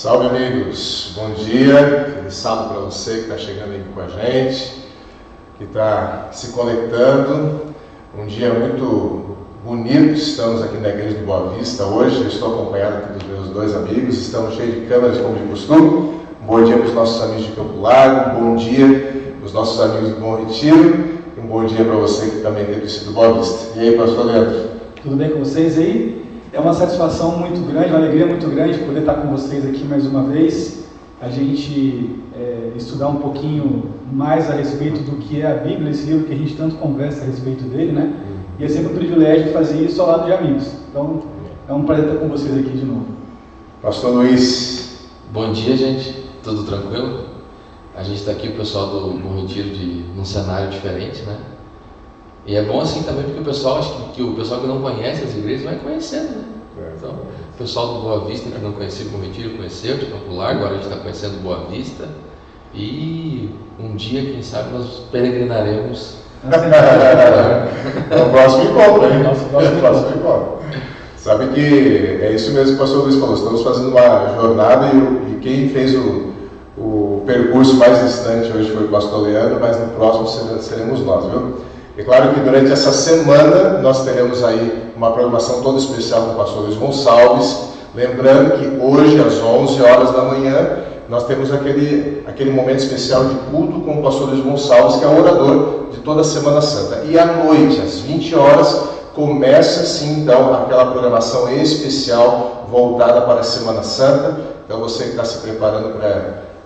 Salve, amigos, bom dia, feliz sábado para você que está chegando aí com a gente, que está se conectando. Um dia muito bonito, estamos aqui na Igreja do Boa Vista hoje. Eu estou acompanhado aqui dos meus dois amigos, estamos cheios de câmeras como de costume. Bom dia para os nossos amigos de Campo Largo, bom dia para os nossos amigos do Bom Retiro e um bom dia para você que também tem sido Boa Vista. E aí, pastor Leandro? Tudo bem com vocês aí? É uma satisfação muito grande, uma alegria muito grande poder estar com vocês aqui mais uma vez. A gente estudar um pouquinho mais a respeito do que é a Bíblia, esse livro que a gente tanto conversa a respeito dele, né? E é sempre um privilégio fazer isso ao lado de amigos. Então, é um prazer estar com vocês aqui de novo. Pastor Luiz. Bom dia, gente. Tudo tranquilo? A gente está aqui, o pessoal do Bom Retiro, num cenário diferente, né? E é bom assim também porque o pessoal, acho que o pessoal que não conhece as igrejas vai conhecendo, né? Então, o pessoal do Boa Vista que não conhecia o Bom Retiro, conheceu, de Campo Largo, agora a gente está conhecendo Boa Vista. E um dia, quem sabe, nós peregrinaremos. É o próximo encontro, hein? Próximo encontro. Sabe que é isso mesmo que o pastor Luiz falou, estamos fazendo uma jornada e quem fez o percurso mais distante hoje foi o pastor Leandro, mas no próximo seremos nós, viu? É claro que durante essa semana nós teremos aí uma programação toda especial com o pastor Luiz Gonçalves, lembrando que hoje às 11 horas da manhã nós temos aquele momento especial de culto com o pastor Luiz Gonçalves, que é o orador de toda a Semana Santa. E à noite, às 20 horas, começa sim então aquela programação especial voltada para a Semana Santa. Então você que está se preparando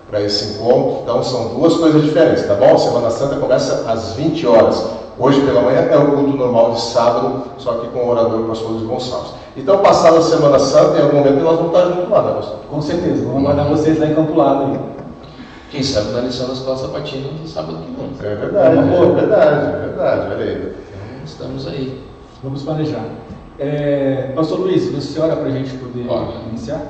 para esse encontro, então são duas coisas diferentes, tá bom? A Semana Santa começa às 20 horas. Hoje pela manhã é o culto normal de sábado, só que com o orador o pastor Luiz Gonçalves. Então, passada a Semana Santa, em algum momento nós vamos estar juntos lá, né, pastor? Com certeza, vamos aguardar vocês lá em Campo Largo aí. Quem sabe na lição da Escola Sabatina no sábado que vem. É verdade, olha aí. Então, estamos aí. Vamos planejar. Pastor Luiz, você ora para a gente poder iniciar?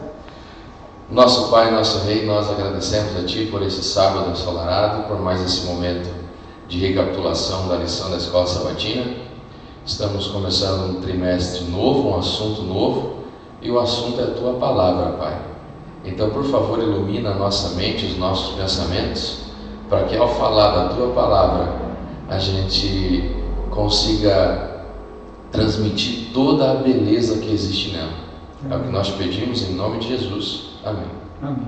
Nosso Pai, nosso Rei, nós agradecemos a Ti por esse sábado ensolarado, por mais esse momento de recapitulação da lição da Escola Sabatina. Estamos começando um trimestre novo, um assunto novo, e o assunto é a Tua Palavra, Pai. Então, por favor, ilumina a nossa mente, os nossos pensamentos, para que ao falar da Tua Palavra, a gente consiga transmitir toda a beleza que existe nela. É o que nós pedimos em nome de Jesus. Amém. Amém.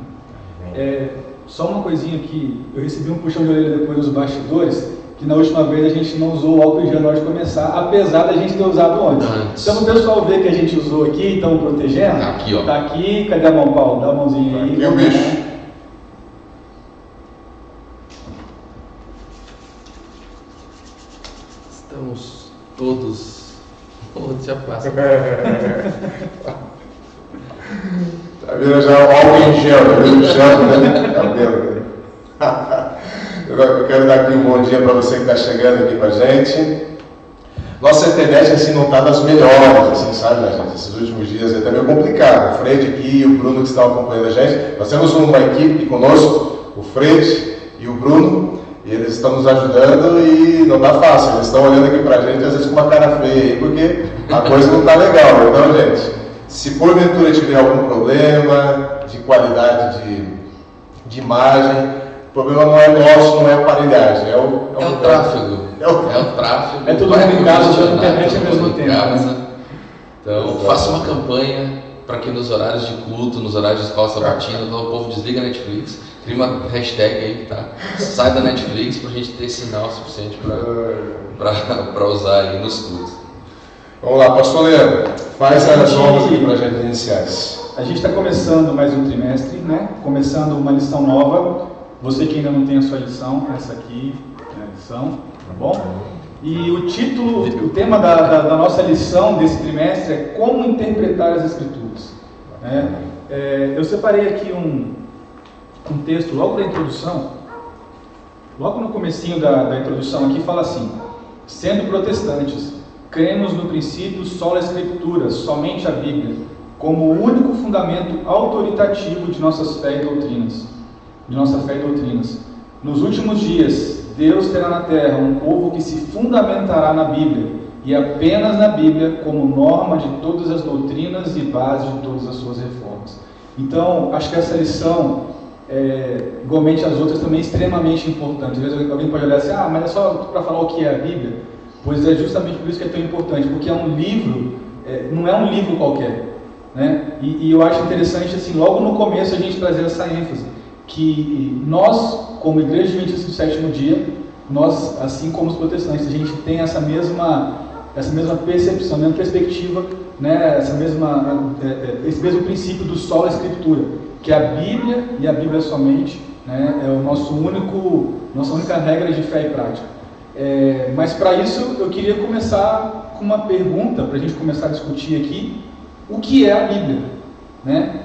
Só uma coisinha que eu recebi um puxão de orelha depois dos bastidores, que na última vez a gente não usou o álcool em gel na hora de começar, apesar da gente ter usado antes. Então o pessoal vê que a gente usou aqui, estão protegendo. Tá aqui, ó. Tá aqui, cadê a mão, Paulo? Dá a mãozinha aí. Aqui é o bicho. Estamos todos. Já passa. Tá vendo já o álcool em gel, tá vendo o gel, né? Cabelo. Eu quero dar aqui um bom dia para você que está chegando aqui com a gente. Nossa internet assim não está das melhores, assim, sabe, né, gente? Esses últimos dias é meio complicado. O Fred aqui e o Bruno que estão acompanhando a gente. Nós temos uma equipe aqui conosco, o Fred e o Bruno, e eles estão nos ajudando e não está fácil. Eles estão olhando aqui para a gente, às vezes com uma cara feia aí, porque a coisa não está legal. Então, gente, se porventura tiver algum problema de qualidade de imagem, o problema não é nosso, não é a aparelhagem, é o tráfego. É o tráfego. É tudo em casa, usando internet ao mesmo tempo. Então, faça uma campanha para que nos horários de culto, nos horários de escola sabatina, então, o povo desliga a Netflix, cria uma hashtag aí, tá? Sai da Netflix para a gente ter sinal suficiente para usar aí nos cultos. Vamos lá, pastor Leandro, faz as honras aqui para a gente iniciar isso. A gente está começando mais um trimestre, né? Começando uma lição nova. Você que ainda não tem a sua lição, essa aqui é a lição, tá bom? E o título, o tema da nossa lição desse trimestre é Como Interpretar as Escrituras. Eu separei aqui um texto logo da introdução, logo no comecinho da introdução aqui, fala assim: sendo protestantes, cremos no princípio sola Escritura, somente a Bíblia, como o único fundamento autoritativo de nossas fé e doutrinas. Nos últimos dias, Deus terá na terra um povo que se fundamentará na Bíblia, e apenas na Bíblia, como norma de todas as doutrinas e base de todas as suas reformas. Então, acho que essa lição, igualmente as outras, também é extremamente importante. Às vezes alguém pode olhar assim, mas é só para falar o que é a Bíblia. Pois é justamente por isso que é tão importante, porque é um livro, não é um livro qualquer, né? E eu acho interessante, assim, logo no começo a gente trazer essa ênfase, que nós, como Igreja Adventista do Sétimo Dia, nós, assim como os protestantes, a gente tem essa mesma percepção, a mesma perspectiva, né? Esse mesmo princípio do sola escritura, que a Bíblia e a Bíblia somente, né, é nossa única regra de fé e prática. Mas para isso eu queria começar com uma pergunta, para a gente começar a discutir aqui, o que é a Bíblia? Né?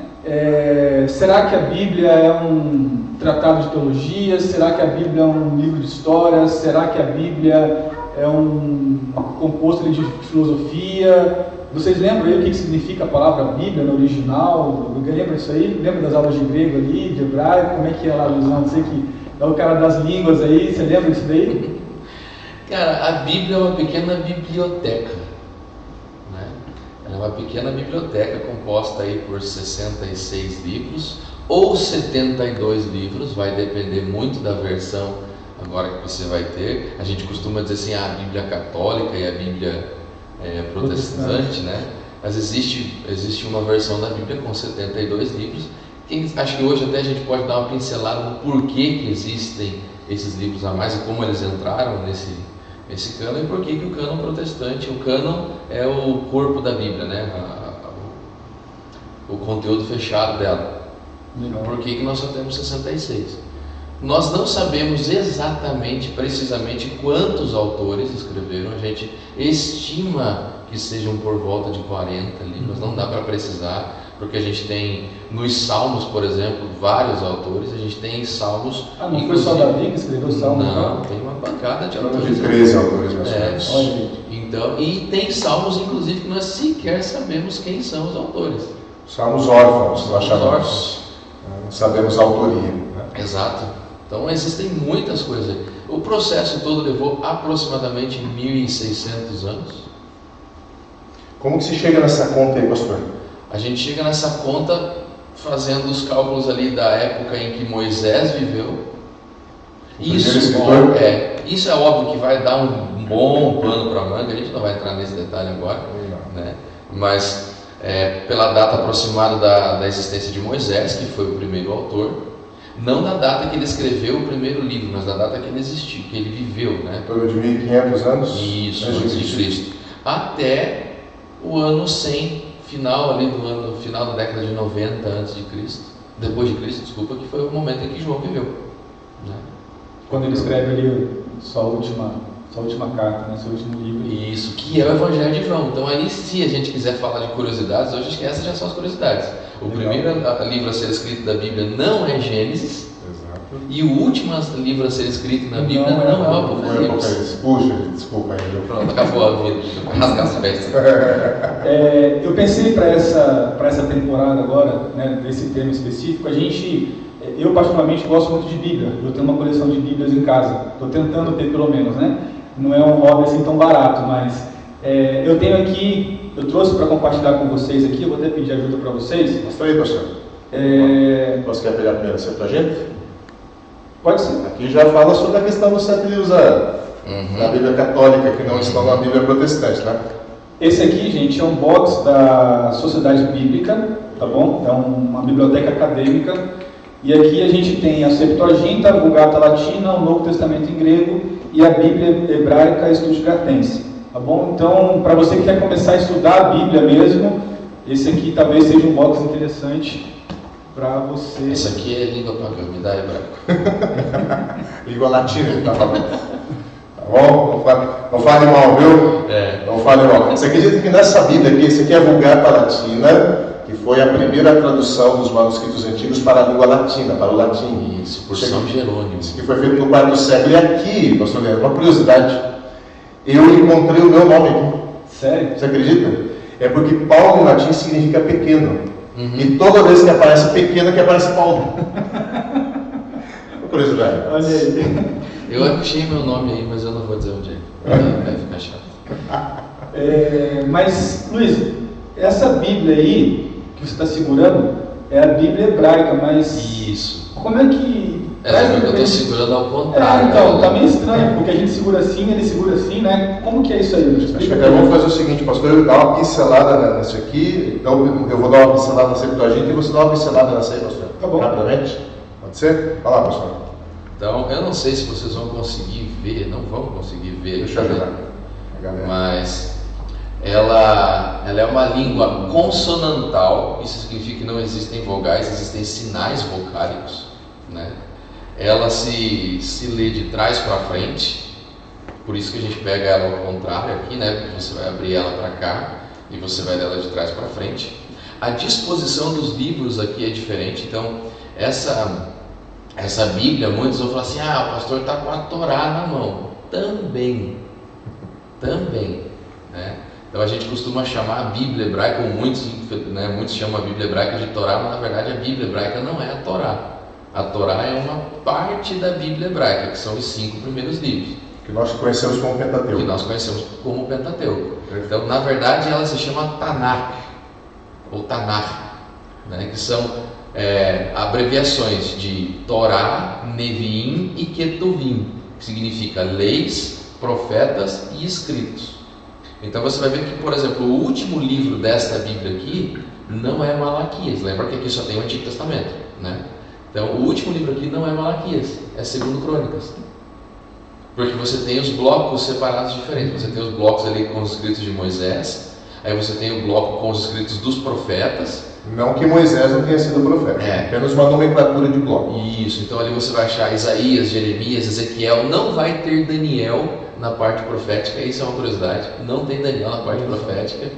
Será que a Bíblia é um tratado de teologia? Será que a Bíblia é um livro de história? Será que a Bíblia é um composto de filosofia? Vocês lembram aí o que significa a palavra Bíblia no original? Lembra disso aí? Lembra das aulas de grego ali, de hebraico? Como é que é lá, Luizão? Você que é o cara das línguas aí, você lembra disso daí? Cara, a Bíblia é uma pequena biblioteca, né? Ela é uma pequena biblioteca composta aí por 66 livros ou 72 livros, vai depender muito da versão agora que você vai ter. A gente costuma dizer assim, a Bíblia católica e a Bíblia protestante, né? Mas existe uma versão da Bíblia com 72 livros. Acho que hoje até a gente pode dar uma pincelada no porquê que existem esses livros a mais e como eles entraram nesse cânon e por que o cânon protestante, o cânon é o corpo da Bíblia, né? O conteúdo fechado dela. Por que nós só temos 66? Nós não sabemos exatamente, precisamente quantos autores escreveram. A gente estima que sejam por volta de 40 livros, não dá para precisar, porque a gente tem nos Salmos, por exemplo, vários autores. A gente tem Salmos. Não foi só Davi que escreveu Salmos? Não, tem uma bancada de autores. De 13 autores, mais ou menos. Então, e tem Salmos, inclusive, que nós sequer sabemos quem são os autores. Salmos órfãos, nós chamamos. Não sabemos a autoria. Né? Exato. Então existem muitas coisas. O processo todo levou aproximadamente 1.600 anos. Como que se chega nessa conta aí, pastor? A gente chega nessa conta fazendo os cálculos ali da época em que Moisés viveu. Isso é óbvio que vai dar um bom pano para a manga, a gente não vai entrar nesse detalhe agora, né? Mas pela data aproximada da existência de Moisés, que foi o primeiro autor, não da data que ele escreveu o primeiro livro, mas da data que ele existiu, que ele viveu, né? Todo de 1500 anos? Isso, antes de Cristo. Até o ano 100, final da década de 90 antes de Cristo, depois de Cristo, desculpa, que foi o momento em que João viveu, né? Quando ele escreve ali sua última carta, né? Seu último livro. Isso, que é o Evangelho de João. Então aí, se a gente quiser falar de curiosidades, hoje acho que essas já são as curiosidades. O primeiro livro a ser escrito da Bíblia não é Gênesis. Exato. E o último livro a ser escrito na Bíblia não é o Apocalipse. Puxa, desculpa aí. Pronto, acabou a vida. Rasgar as vestes. Eu pensei para essa temporada agora, né, desse tema específico, eu particularmente gosto muito de Bíblia. Eu tenho uma coleção de Bíblias em casa. Estou tentando ter pelo menos, né? Não é um hobby assim tão barato, mas eu tenho aqui. Eu trouxe para compartilhar com vocês aqui, eu vou até pedir ajuda para vocês. Mostra aí, pastor. Você quer pegar primeiro a gente? Pode ser. Aqui já fala sobre a questão dos 7 livros da Bíblia católica, que não estão na Bíblia protestante, né? Esse aqui, gente, é um box da Sociedade Bíblica, tá bom? É uma biblioteca acadêmica. E aqui a gente tem a Septuaginta, a Vulgata Latina, o Novo Testamento em grego e a Bíblia Hebraica Stuttgartense. Tá bom? Então, para você que quer começar a estudar a Bíblia mesmo, esse aqui talvez seja um box interessante para você. Esse aqui é língua pagã, me dá hebraico. Língua latina, tá falando. Tá bom? Não fale mal, viu? Não fale mal. Você acredita que nessa Bíblia aqui, esse aqui é a Vulgata Latina, que foi a primeira tradução dos manuscritos antigos para a língua latina, para o latim. Isso, por São Jerônimo. Isso que foi feito no quarto século. E aqui, pastor Leandro, uma curiosidade. Eu encontrei o meu nome aqui. Sério? Você acredita? É porque Paulo em latim significa pequeno. E toda vez que aparece pequeno, que aparece Paulo. Curiosidade. Olha aí. Eu achei meu nome aí, mas eu não vou dizer onde é. Vai ficar chato. Mas, Luiz, essa Bíblia aí, que você está segurando, é a Bíblia hebraica, mas Isso. como é que... Eu estou segurando ao contrário. Então, tá meio estranho, porque a gente segura assim, ele segura assim, né? Como que é isso aí? Acho que até vamos fazer o seguinte, pastor, eu dar uma pincelada nisso aqui, então eu vou dar uma pincelada na Septuaginta e você dá uma pincelada nessa aí, pastor. Tá bom. Rapidamente? Pode ser? Vai lá, pastor. Então, eu não sei se vocês vão conseguir ver, não vão conseguir ver. Deixa eu ajudar a galera. Mas ela é uma língua consonantal, isso significa que não existem vogais, existem sinais vocálicos, né? Ela se lê de trás para frente, por isso que a gente pega ela ao contrário aqui, né? Porque você vai abrir ela para cá e você vai ler ela de trás para frente. A disposição dos livros aqui é diferente, então essa Bíblia, muitos vão falar assim, o pastor está com a Torá na mão. Também, né? Então a gente costuma chamar a Bíblia hebraica, como muitos chamam a Bíblia hebraica de Torá, mas na verdade a Bíblia hebraica não é a Torá. A Torá é uma parte da Bíblia hebraica, que são os 5 primeiros livros. Que nós conhecemos como Pentateuco. Que nós conhecemos como Pentateuco. Então, na verdade, ela se chama Tanakh, ou Tanakh, né? Que são abreviações de Torá, Neviim e Ketuvim, que significa leis, profetas e escritos. Então você vai ver que, por exemplo, o último livro desta Bíblia aqui não é Malaquias. Lembra que aqui só tem o Antigo Testamento, né? Então o último livro aqui não é Malaquias, é 2 Crônicas. Porque você tem os blocos separados diferentes. Você tem os blocos ali com os escritos de Moisés, aí você tem o bloco com os escritos dos profetas. Não que Moisés não tenha sido profeta, apenas uma nomenclatura de bloco. Isso, então ali você vai achar Isaías, Jeremias, Ezequiel, não vai ter Daniel na parte profética, isso é uma curiosidade, não tem Daniel na parte profética,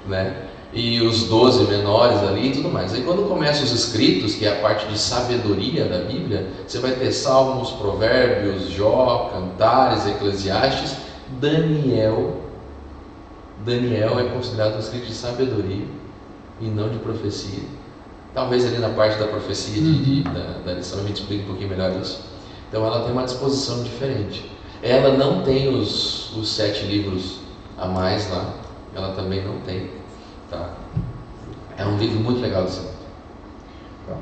né? E os 12 menores ali e tudo mais. Aí quando começam os escritos, que é a parte de sabedoria da Bíblia, você vai ter Salmos, Provérbios, Jó, Cantares, Eclesiastes. Daniel é considerado um escrito de sabedoria e não de profecia. Talvez ali na parte da profecia da lição a gente explique um pouquinho melhor isso. Então ela tem uma disposição diferente. Ela não tem os 7 livros a mais lá, ela também não tem, tá? É um livro muito legal assim.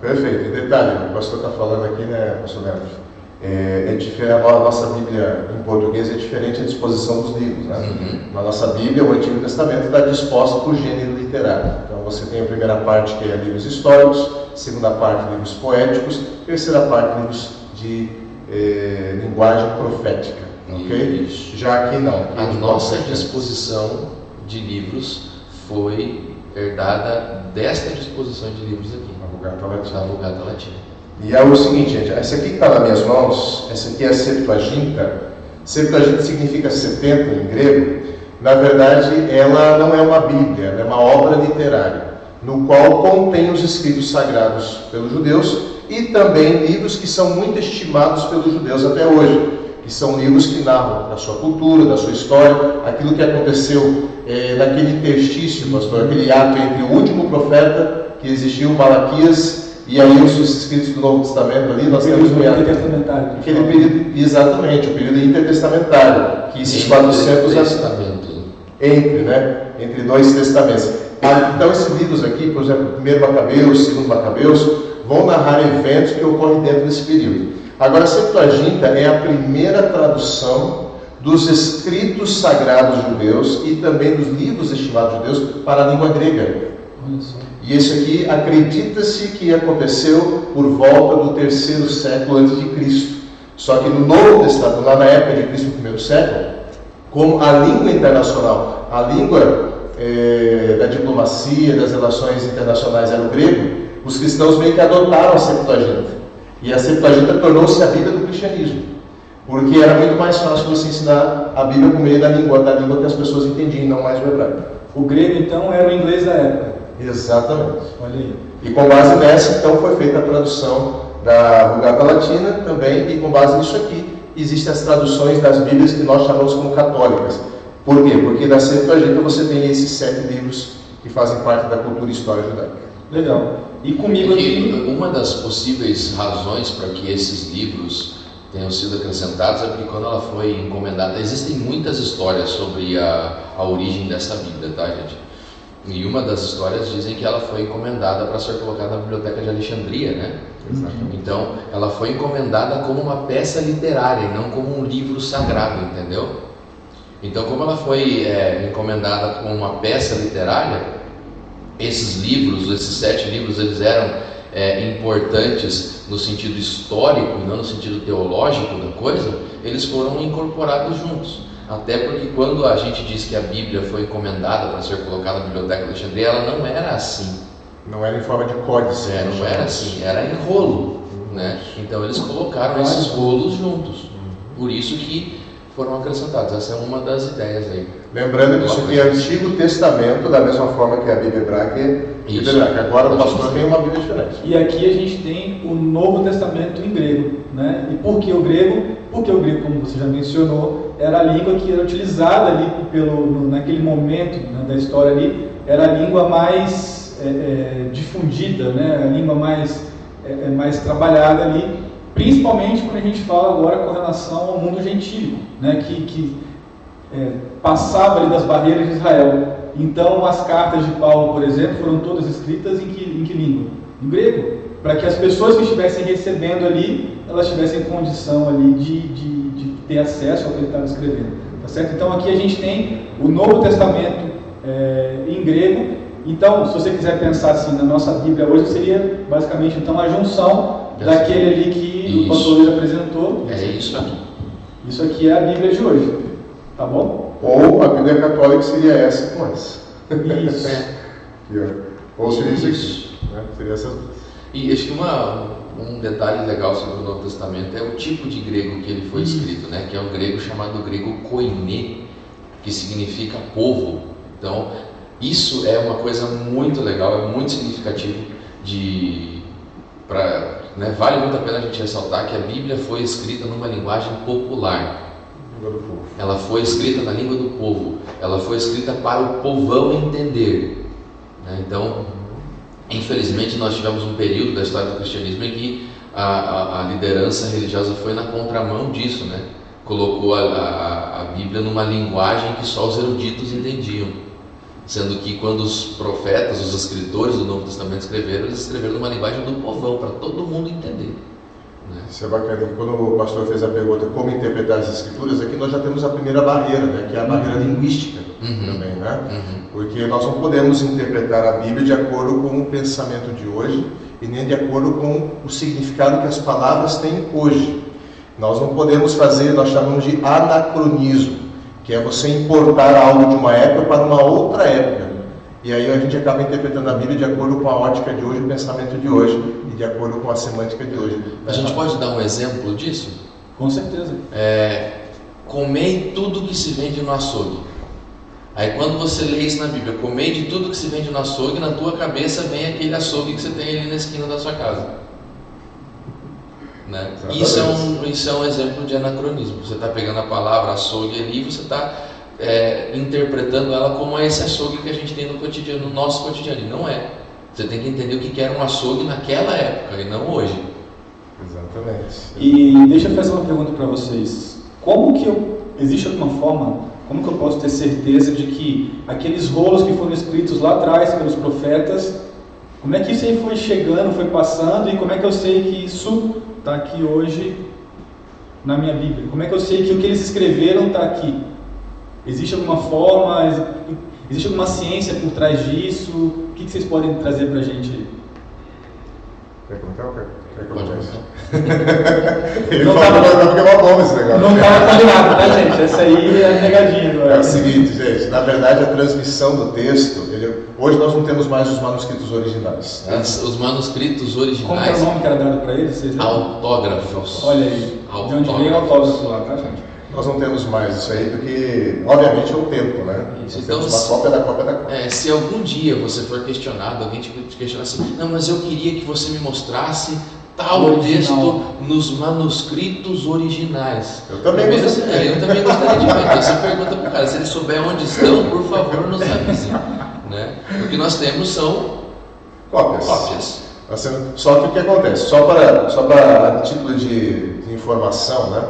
Perfeito. E detalhe, o pastor está falando aqui, né, pastor Neto? É diferente, a nossa Bíblia em português é diferente a disposição dos livros, né? Na nossa Bíblia, o Antigo Testamento está disposto por gênero literário. Então você tem a primeira parte que é livros históricos, segunda parte livros poéticos, terceira parte livros de linguagem profética, ok? Já aqui não. A nossa disposição de livros foi herdada desta disposição de livros aqui, da Vulgata Latina. E é o seguinte, gente, essa aqui que está nas minhas mãos, essa aqui é a Septuaginta. Septuaginta significa 70 em grego. Na verdade, ela não é uma Bíblia, ela é uma obra literária, no qual contém os escritos sagrados pelos judeus e também livros que são muito estimados pelos judeus até hoje, que são livros que narram da sua cultura, da sua história, aquilo que aconteceu naquele interstício, pastor, aquele ato entre o último profeta que existiu, Malaquias, e aí os escritos do Novo Testamento ali, nós temos um intertestamentário. Aquele período, exatamente, o período intertestamentário, que esses 400 entre 2 testamentos. Então esses livros aqui, por exemplo, 1 Macabeus, 2 Macabeus, vão narrar eventos que ocorrem dentro desse período. Agora a Septuaginta é a primeira tradução dos escritos sagrados judeus e também dos livros estimados judeus para a língua grega. E esse aqui acredita-se que aconteceu por volta do 3º século antes de Cristo. Só que no Novo Testamento, lá na época de Cristo, no 1º século, como a língua internacional, a língua da diplomacia, das relações internacionais era o grego, os cristãos meio que adotaram a Septuaginta. E a Septuaginta tornou-se a Bíblia do cristianismo, porque era muito mais fácil você ensinar a Bíblia por meio da língua que as pessoas entendiam, não mais o hebraico. O grego, então, era o inglês da época. Exatamente. Olha aí. E com base nessa, então, foi feita a tradução da Vulgata Latina também, e com base nisso aqui, existem as traduções das Bíblias que nós chamamos como católicas. Por quê? Porque na Septuaginta você tem esses 7 livros que fazem parte da cultura e história judaica. Legal. E comigo aqui... Uma das possíveis razões para que esses livros tenham sido acrescentados é porque quando ela foi encomendada, existem muitas histórias sobre a origem dessa Bíblia, tá, gente? E uma das histórias dizem que ela foi encomendada para ser colocada na Biblioteca de Alexandria, né? Exatamente. Então, ela foi encomendada como uma peça literária e não como um livro sagrado, entendeu? Então, como ela foi encomendada como uma peça literária, esses livros, esses 7 livros, eles eram importantes no sentido histórico e não no sentido teológico da coisa, eles foram incorporados juntos. Até porque quando a gente diz que a Bíblia foi encomendada para ser colocada na Biblioteca de Alexandria, ela não era assim. Não era em forma de códice. Não era assim, era em rolo, né? Então eles colocaram esses rolos juntos. Por isso que foram acrescentados. Essa é uma das ideias aí. Lembrando que isso aqui é Antigo Testamento, da mesma forma que a Bíblia hebraica é Bíblia hebraica. Agora o pastor tem uma Bíblia diferente. E aqui a gente tem o Novo Testamento em grego, né? E por que o grego? Porque o grego, como você já mencionou, era a língua que era utilizada ali naquele momento, né, da história ali, era a língua mais difundida, né? A língua mais trabalhada ali, principalmente quando a gente fala agora com relação ao mundo gentílico, né? Que passava ali das barreiras de Israel. Então, as cartas de Paulo, por exemplo, foram todas escritas em que língua? Em grego, para que as pessoas que estivessem recebendo ali, elas tivessem condição ali de ter acesso ao que ele estava escrevendo, tá certo? Então, aqui a gente tem o Novo Testamento em grego. Então, se você quiser pensar assim, na nossa Bíblia hoje, seria basicamente então a junção daquele ali que o pastor Luiz apresentou. É isso aqui. Isso aqui é a Bíblia de hoje, tá bom? Ou a Bíblia católica seria essa com essa. Isso. Ou seria isso aqui, né? Seria essas duas. E acho que um detalhe legal sobre o Novo Testamento é o tipo de grego que ele foi escrito, né? Que é um grego chamado grego koiné, que significa povo. Então, isso é uma coisa muito legal, é muito significativo vale muito a pena a gente ressaltar que a Bíblia foi escrita numa linguagem popular. Ela foi escrita na língua do povo, ela foi escrita para o povão entender, né? Então, infelizmente, nós tivemos um período da história do cristianismo em que a liderança religiosa foi na contramão disso, né? Colocou a Bíblia numa linguagem que só os eruditos entendiam, sendo que quando os profetas, os escritores do Novo Testamento escreveram, eles escreveram numa linguagem do povão, para todo mundo entender. Isso é bacana. Quando o pastor fez a pergunta como interpretar as escrituras, aqui nós já temos a primeira barreira, né, que é a barreira linguística também, né? Porque nós não podemos interpretar a Bíblia de acordo com o pensamento de hoje e nem de acordo com o significado que as palavras têm hoje. Nós não podemos fazer, nós chamamos de anacronismo, que é você importar algo de uma época para uma outra época. E aí a gente acaba interpretando a Bíblia de acordo com a ótica de hoje, o pensamento de hoje, e de acordo com a semântica de hoje. A gente pode dar um exemplo disso? Com certeza. Comei tudo que se vende no açougue. Aí quando você lê isso na Bíblia, comei de tudo que se vende no açougue, na tua cabeça vem aquele açougue que você tem ali na esquina da sua casa. Né? Isso é um exemplo de anacronismo. Você está pegando a palavra açougue ali e você está interpretando ela como esse açougue que a gente tem no cotidiano, no nosso cotidiano. E não é. Você tem que entender o que era um açougue naquela época e não hoje. Exatamente. E deixa eu fazer uma pergunta para vocês. Existe alguma forma, como que eu posso ter certeza de que aqueles rolos que foram escritos lá atrás pelos profetas, como é que isso aí foi chegando, foi passando, e como é que eu sei que isso está aqui hoje na minha Bíblia? Como é que eu sei que o que eles escreveram está aqui? Existe alguma forma, existe alguma ciência por trás disso? O que vocês podem trazer para a gente aí? Quer comentar ou quer Pode comentar? começar. Ele falou que é uma bomba esse negócio. Não estava combinado, tá, gente? Essa aí é a negadinha agora. É o seguinte, gente, na verdade a transmissão do texto, hoje nós não temos mais os manuscritos originais, né? Os manuscritos Como que era o originais, nome que era dado para eles? Vocês lembram? autógrafos. Olha aí, de onde veio o autógrafo lá, tá, gente? Nós não temos mais isso aí, porque, obviamente, é o tempo, né? Isso, Nós então, temos uma cópia da cópia da cópia. Se algum dia você for questionado, alguém te questionar assim, não, mas eu queria que você me mostrasse tal Original. texto nos manuscritos originais. Eu também gostaria. Eu também gostaria de ver. Então você pergunta para o cara, se ele souber onde estão, por favor, nos avise. Né? O que nós temos são cópias. Só que o que acontece? Só para título de informação, né?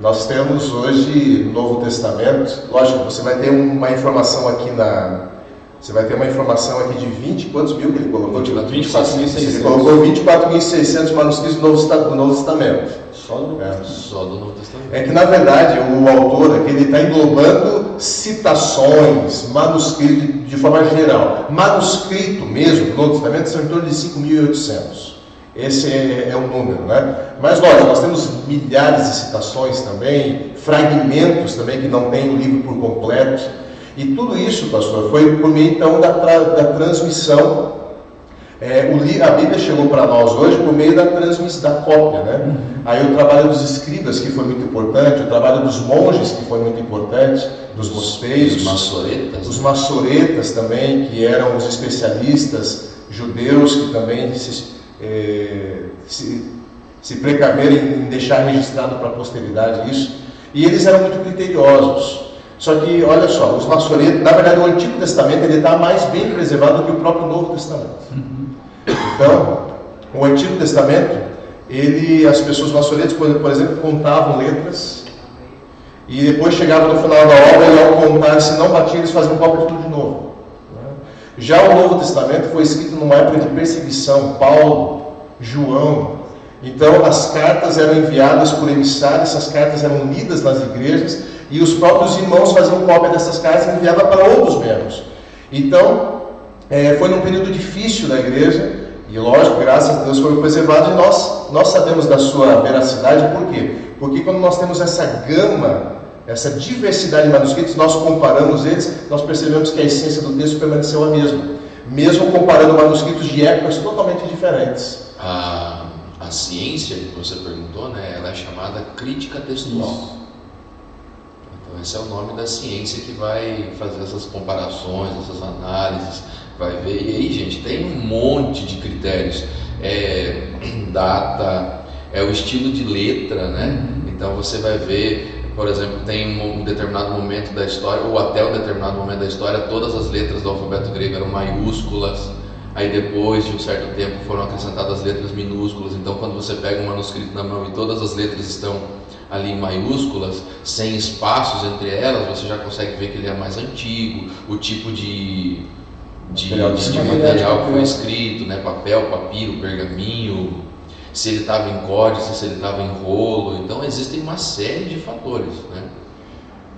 Nós temos hoje no Novo Testamento, lógico, você vai ter uma informação aqui você vai ter uma informação aqui de 20, quantos mil que ele colocou? 24.600. Ele colocou 24.600 manuscritos do Novo Testamento. Só do Novo Testamento. É que, na verdade, o autor aqui ele está englobando citações, manuscrito de forma geral. Manuscrito mesmo do Novo Testamento são em torno de 5.800. Esse é o número, né? Mas, lógico, nós temos milhares de citações também, fragmentos também que não tem o livro por completo. E tudo isso, pastor, foi por meio, então, da transmissão. A Bíblia chegou para nós hoje por meio da transmissão, da cópia, né? Aí o trabalho dos escribas, que foi muito importante, o trabalho dos monges, que foi muito importante, dos mospeiros, os maçoretas também, que eram os especialistas judeus, que também se precaveram em deixar registrado para a posteridade isso. E eles eram muito criteriosos. Só que, olha só, os maçoretas, na verdade, o Antigo Testamento ele está mais bem preservado do que o próprio Novo Testamento. Então, o Antigo Testamento, as pessoas maçoretas, por exemplo, contavam letras e depois chegavam no final da obra e ao contar, se não batia, eles faziam cópia de tudo de novo. Já o Novo Testamento foi escrito numa época de perseguição, Paulo, João. Então, as cartas eram enviadas por emissários, essas cartas eram lidas nas igrejas e os próprios irmãos faziam cópia dessas cartas e enviavam para outros membros. Então, foi num período difícil da igreja e, lógico, graças a Deus foram preservados e nós sabemos da sua veracidade. Por quê? Porque quando nós temos essa gama, essa diversidade de manuscritos, nós comparamos eles, nós percebemos que a essência do texto permaneceu a mesma, mesmo comparando manuscritos de épocas totalmente diferentes. A ciência que você perguntou, né, ela é chamada crítica textual. Então esse é o nome da ciência que vai fazer essas comparações, essas análises, vai ver. E aí, gente, tem um monte de critérios. Data, o estilo de letra, né? Então você vai ver, por exemplo, tem um determinado momento da história, ou até um determinado momento da história, todas as letras do alfabeto grego eram maiúsculas. Aí depois de um certo tempo foram acrescentadas letras minúsculas. Então quando você pega um manuscrito na mão e todas as letras estão ali em maiúsculas, sem espaços entre elas, você já consegue ver que ele é mais antigo, o tipo de material que foi escrito, né? Papel, papiro, pergaminho, se ele estava em códice, se ele estava em rolo. Então existem uma série de fatores, né?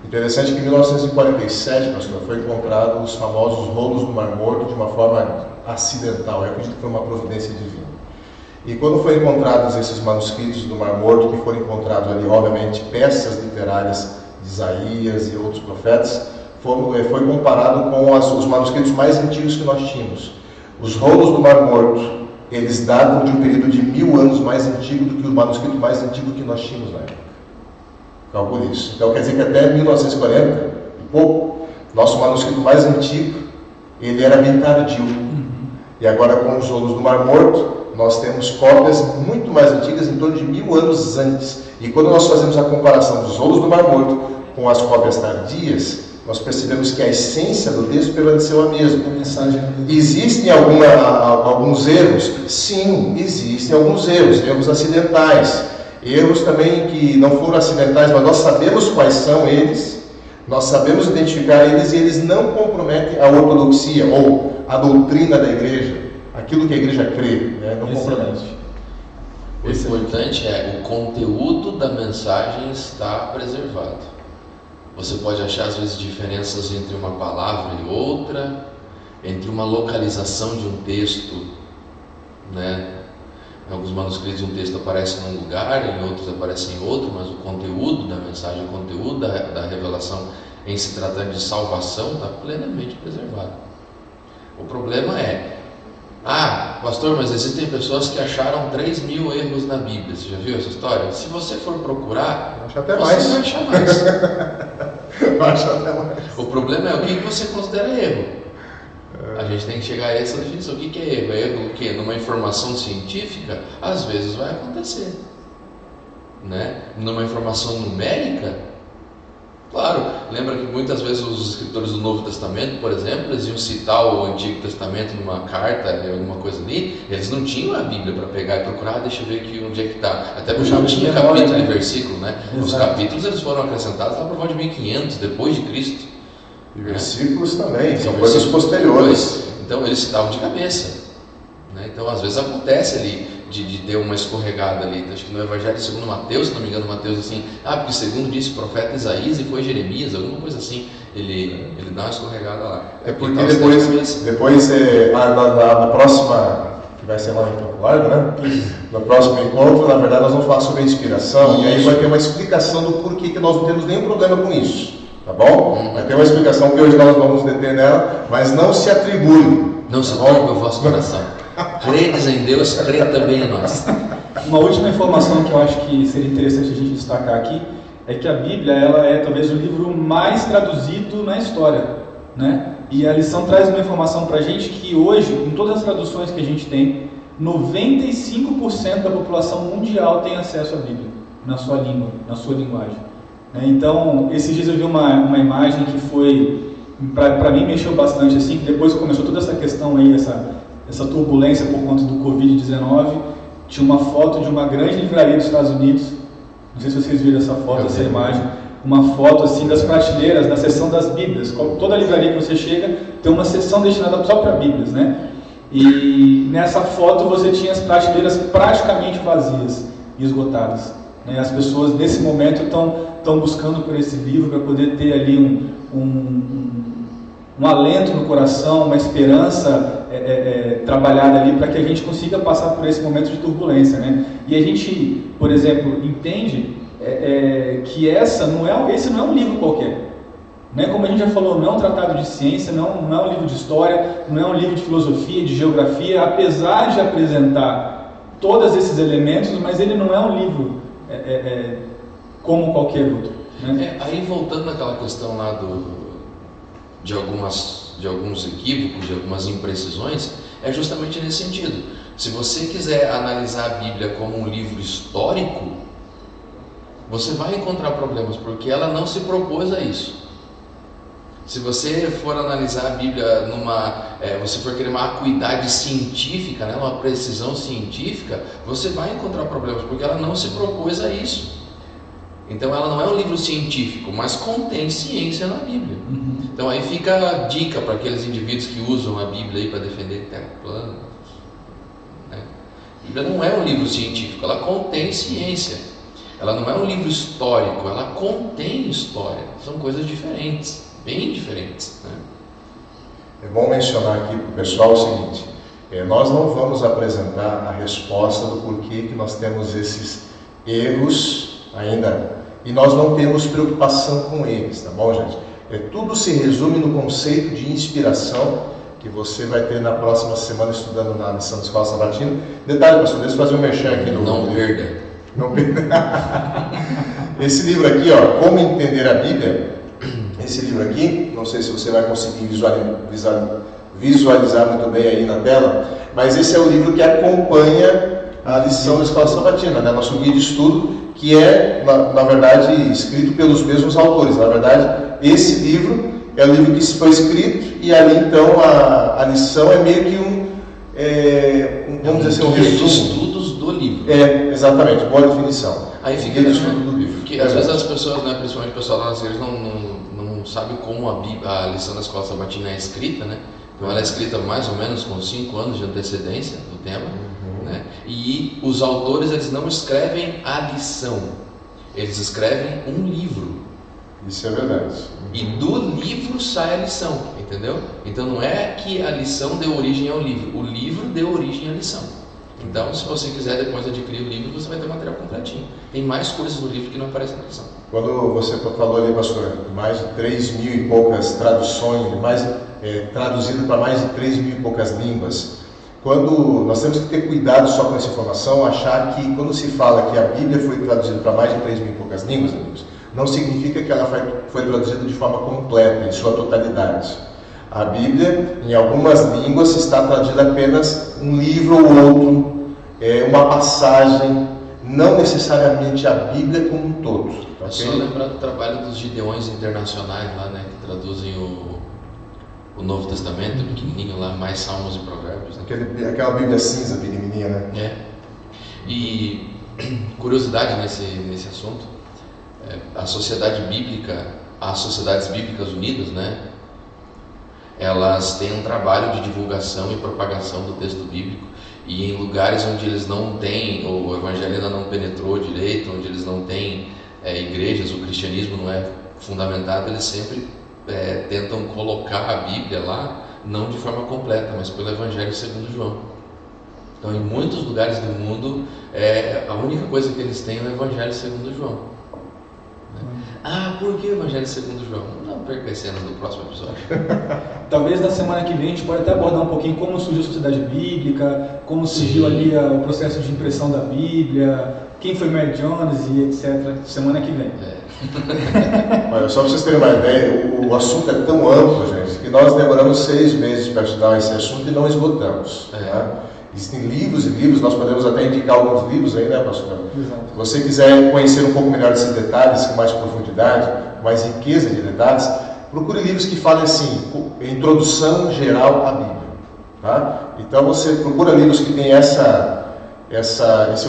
Interessante que em 1947, pastor, foi encontrado os famosos rolos do Mar Morto de uma forma acidental. Eu acredito que foi uma providência divina. E quando foram encontrados esses manuscritos do Mar Morto, que foram encontrados ali, obviamente, peças literárias de Isaías e outros profetas, foi comparado com os manuscritos mais antigos que nós tínhamos. Os rolos do Mar Morto, eles datam de um período de 1000 anos mais antigo do que o manuscrito mais antigo que nós tínhamos na época. Calcule isso. Então quer dizer que até 1940 e pouco, nosso manuscrito mais antigo, ele era bem tardio. E agora com os rolos do Mar Morto, nós temos cópias muito mais antigas, em torno de 1000 anos antes. E quando nós fazemos a comparação dos rolos do Mar Morto com as cópias tardias, nós percebemos que a essência do texto permaneceu a mesma. Existem alguns erros? Sim, existem alguns erros acidentais. Erros também que não foram acidentais, mas nós sabemos quais são eles, nós sabemos identificar eles e eles não comprometem a ortodoxia ou a doutrina da igreja, aquilo que a igreja crê, né? Não compromete. O importante é o conteúdo da mensagem está preservado. Você pode achar às vezes diferenças entre uma palavra e outra, entre uma localização de um texto, né? Em alguns manuscritos um texto aparece num lugar, em outros aparece em outro, mas o conteúdo da mensagem, o conteúdo da revelação em se tratando de salvação está plenamente preservado. O problema é, pastor, mas existem pessoas que acharam 3.000 erros na Bíblia. Você já viu essa história? Se você for procurar, acho até você mais. vai achar mais. Acho até mais. O problema é o que você considera erro. A gente tem que chegar a essa definição. O que é erro? É erro o quê? Numa informação científica, às vezes vai acontecer, né? Numa informação numérica, claro. Lembra que muitas vezes os escritores do Novo Testamento, por exemplo, eles iam citar o Antigo Testamento numa carta, alguma coisa ali, eles não tinham a Bíblia para pegar e procurar, deixa eu ver aqui onde é que está. Até porque não tinha capítulo e versículo, né? Os capítulos eles foram acrescentados lá por volta de 1500 depois de Cristo. E versículos também, são Sim, coisas posteriores. Então eles citavam de cabeça, né? Então às vezes acontece ali de ter uma escorregada ali. Acho que no Evangelho segundo Mateus, se não me engano, Mateus assim, porque segundo disse o profeta Isaías e foi Jeremias, alguma coisa assim, ele dá uma escorregada lá. É porque depois na próxima, que vai ser lá em Campo Largo, né? No próximo encontro, na verdade, nós vamos falar sobre a inspiração. E aí vai ter uma explicação do porquê que nós não temos nenhum problema com isso. Tá bom? Vai ter uma explicação que hoje nós vamos deter nela, mas não se atribui. Não se turbe o vosso coração. Credes em Deus, crê também em nós. Uma última informação que eu acho que seria interessante a gente destacar aqui é que a Bíblia ela é talvez o livro mais traduzido na história, né? E a lição traz uma informação para a gente que hoje, em todas as traduções que a gente tem, 95% da população mundial tem acesso à Bíblia na sua língua, na sua linguagem. Então, esses dias eu vi uma imagem que foi, para mim, mexeu bastante, assim, que depois que começou toda essa questão aí, essa turbulência por conta do Covid-19, tinha uma foto de uma grande livraria dos Estados Unidos, não sei se vocês viram essa foto, essa imagem, uma foto assim das prateleiras, da seção das Bíblias. Toda livraria que você chega tem uma seção destinada só para Bíblias, né? E nessa foto você tinha as prateleiras praticamente vazias e esgotadas. As pessoas nesse momento estão buscando por esse livro para poder ter ali um alento no coração, uma esperança trabalhada ali para que a gente consiga passar por esse momento de turbulência, né? E a gente, por exemplo, entende que esse não é um livro qualquer. Né? Como a gente já falou, não é um tratado de ciência, não é um livro de história, não é um livro de filosofia, de geografia, apesar de apresentar todos esses elementos, mas ele não é um livro como qualquer outro. Né? Aí voltando naquela questão lá de alguns equívocos, de algumas imprecisões, é justamente nesse sentido. Se você quiser analisar a Bíblia como um livro histórico, você vai encontrar problemas, porque ela não se propôs a isso. Se você for analisar a Bíblia você for querer uma acuidade científica, né, uma precisão científica, você vai encontrar problemas, porque ela não se propôs a isso. Então ela não é um livro científico, mas contém ciência na Bíblia. Então aí fica a dica para aqueles indivíduos que usam a Bíblia para defender terra plana. Né? A Bíblia não é um livro científico, ela contém ciência. Ela não é um livro histórico, ela contém história. São coisas diferentes, bem diferentes. Né? É bom mencionar aqui para o pessoal o seguinte: nós não vamos apresentar a resposta do porquê que nós temos esses erros ainda, e nós não temos preocupação com eles, tá bom, gente? Tudo se resume no conceito de inspiração que você vai ter na próxima semana estudando na lição da Escola Sabatina. Detalhe, pastor, deixa eu fazer um merchan aqui no... Não perda. Não perda. Esse livro aqui, Como Entender a Bíblia, esse livro aqui, não sei se você vai conseguir visualizar muito bem aí na tela, mas esse é o livro que acompanha a lição da Escola Sabatina, né? Nosso guia de estudo, que é, na verdade, escrito pelos mesmos autores. Na verdade, esse livro é o livro que foi escrito, e ali então a lição é meio que vamos dizer assim, um resumo. Estudos do livro. Exatamente, boa definição. Aí fica guia de estudo do livro. Porque às vezes as pessoas, né, principalmente o pessoal lá nas igrejas, não sabe como a lição da Escola Sabatina é escrita, né? Então ela é escrita mais ou menos com 5 anos de antecedência do tema. Né? E os autores, eles não escrevem a lição, eles escrevem um livro. Isso é verdade. E do livro sai a lição, entendeu? Então não é que a lição deu origem ao livro, o livro deu origem à lição. Então, se você quiser depois adquirir o livro, você vai ter o material completinho. Tem mais coisas no livro que não aparecem na lição. Quando você falou ali, pastor, mais de 3.000 e poucas traduções, traduzido para mais de 3.000 e poucas línguas, quando nós temos que ter cuidado só com essa informação, achar que quando se fala que a Bíblia foi traduzida para mais de 3.000 e poucas línguas, amigos, não significa que ela foi traduzida de forma completa, em sua totalidade. A Bíblia, em algumas línguas, está traduzida apenas um livro ou outro, uma passagem, não necessariamente a Bíblia como um todo. É só lembrar do trabalho dos Gideões Internacionais lá, né, que traduzem o Novo Testamento, pequenininho lá, mais Salmos e Provérbios. Né? Aquela Bíblia cinza pequenininha, né? E curiosidade nesse assunto, a Sociedade Bíblica, as Sociedades Bíblicas Unidas, né, elas têm um trabalho de divulgação e propagação do texto bíblico, e em lugares onde eles não têm, o evangelho ainda não penetrou direito, onde eles não têm igrejas, o cristianismo não é fundamentado, eles sempre tentam colocar a Bíblia lá, não de forma completa, mas pelo Evangelho segundo João. Então, em muitos lugares do mundo, a única coisa que eles têm é o Evangelho segundo João. Ah, por que o Evangelho segundo João? Não perca as cenas do próximo episódio. Talvez na semana que vem a gente pode até abordar um pouquinho como surgiu a Sociedade Bíblica, como surgiu ali o processo de impressão da Bíblia, quem foi Mary Jones e etc. Semana que vem. Olha, só para vocês terem uma ideia, o assunto é tão amplo, gente, que nós demoramos 6 meses para estudar esse assunto e não esgotamos. Né? Existem livros e livros, nós podemos até indicar alguns livros aí, né, pastor? Exato. Se você quiser conhecer um pouco melhor desses detalhes, com mais profundidade, com mais riqueza de detalhes, procure livros que falem assim, introdução geral à Bíblia. Tá? Então você procura livros que têm esse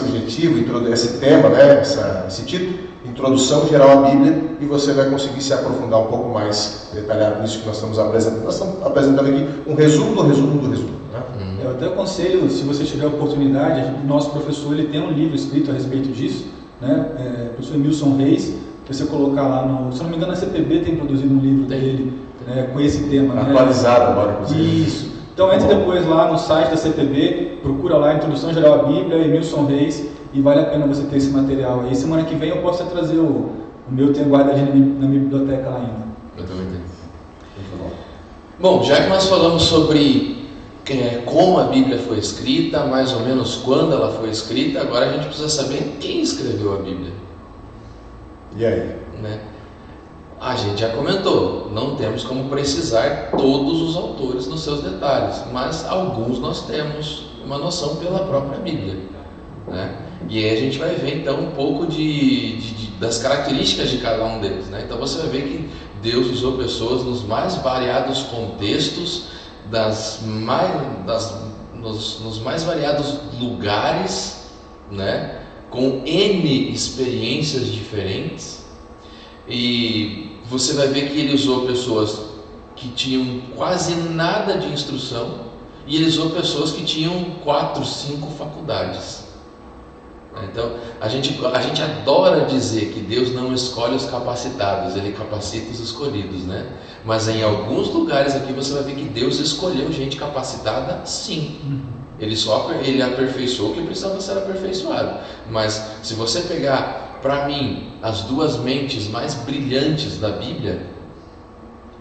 objetivo, esse tema, né, esse título, Introdução Geral à Bíblia, e você vai conseguir se aprofundar um pouco mais detalhado nisso que nós estamos apresentando. Nós estamos apresentando aqui um resumo do resumo do resumo. Né? Eu até aconselho, se você tiver oportunidade, o nosso professor ele tem um livro escrito a respeito disso, né? O professor Emilson Reis, você colocar lá no, se não me engano a CPB tem produzido um livro dele com esse tema. Atualizado agora, inclusive. Isso. Então entre depois lá no site da CPB, procura lá Introdução Geral à Bíblia, Emilson Reis, e vale a pena você ter esse material aí. Semana que vem eu posso trazer o meu, tenho guardadinho na minha biblioteca lá ainda. Eu também tenho. Bom, já que nós falamos sobre como a Bíblia foi escrita, mais ou menos quando ela foi escrita, agora a gente precisa saber quem escreveu a Bíblia. E aí? Né? A gente já comentou, não temos como precisar todos os autores nos seus detalhes, mas alguns nós temos uma noção pela própria Bíblia. Né? E aí a gente vai ver então um pouco das características de cada um deles. Né? Então você vai ver que Deus usou pessoas nos mais variados contextos, nos mais variados lugares, né? Com N experiências diferentes, e você vai ver que ele usou pessoas que tinham quase nada de instrução, e ele usou pessoas que tinham 4, 5 faculdades. Então, a gente adora dizer que Deus não escolhe os capacitados, Ele capacita os escolhidos, né? Mas em alguns lugares aqui você vai ver que Deus escolheu gente capacitada, sim. Ele aperfeiçoou o que precisava ser aperfeiçoado. Mas se você pegar, para mim, as 2 mentes mais brilhantes da Bíblia,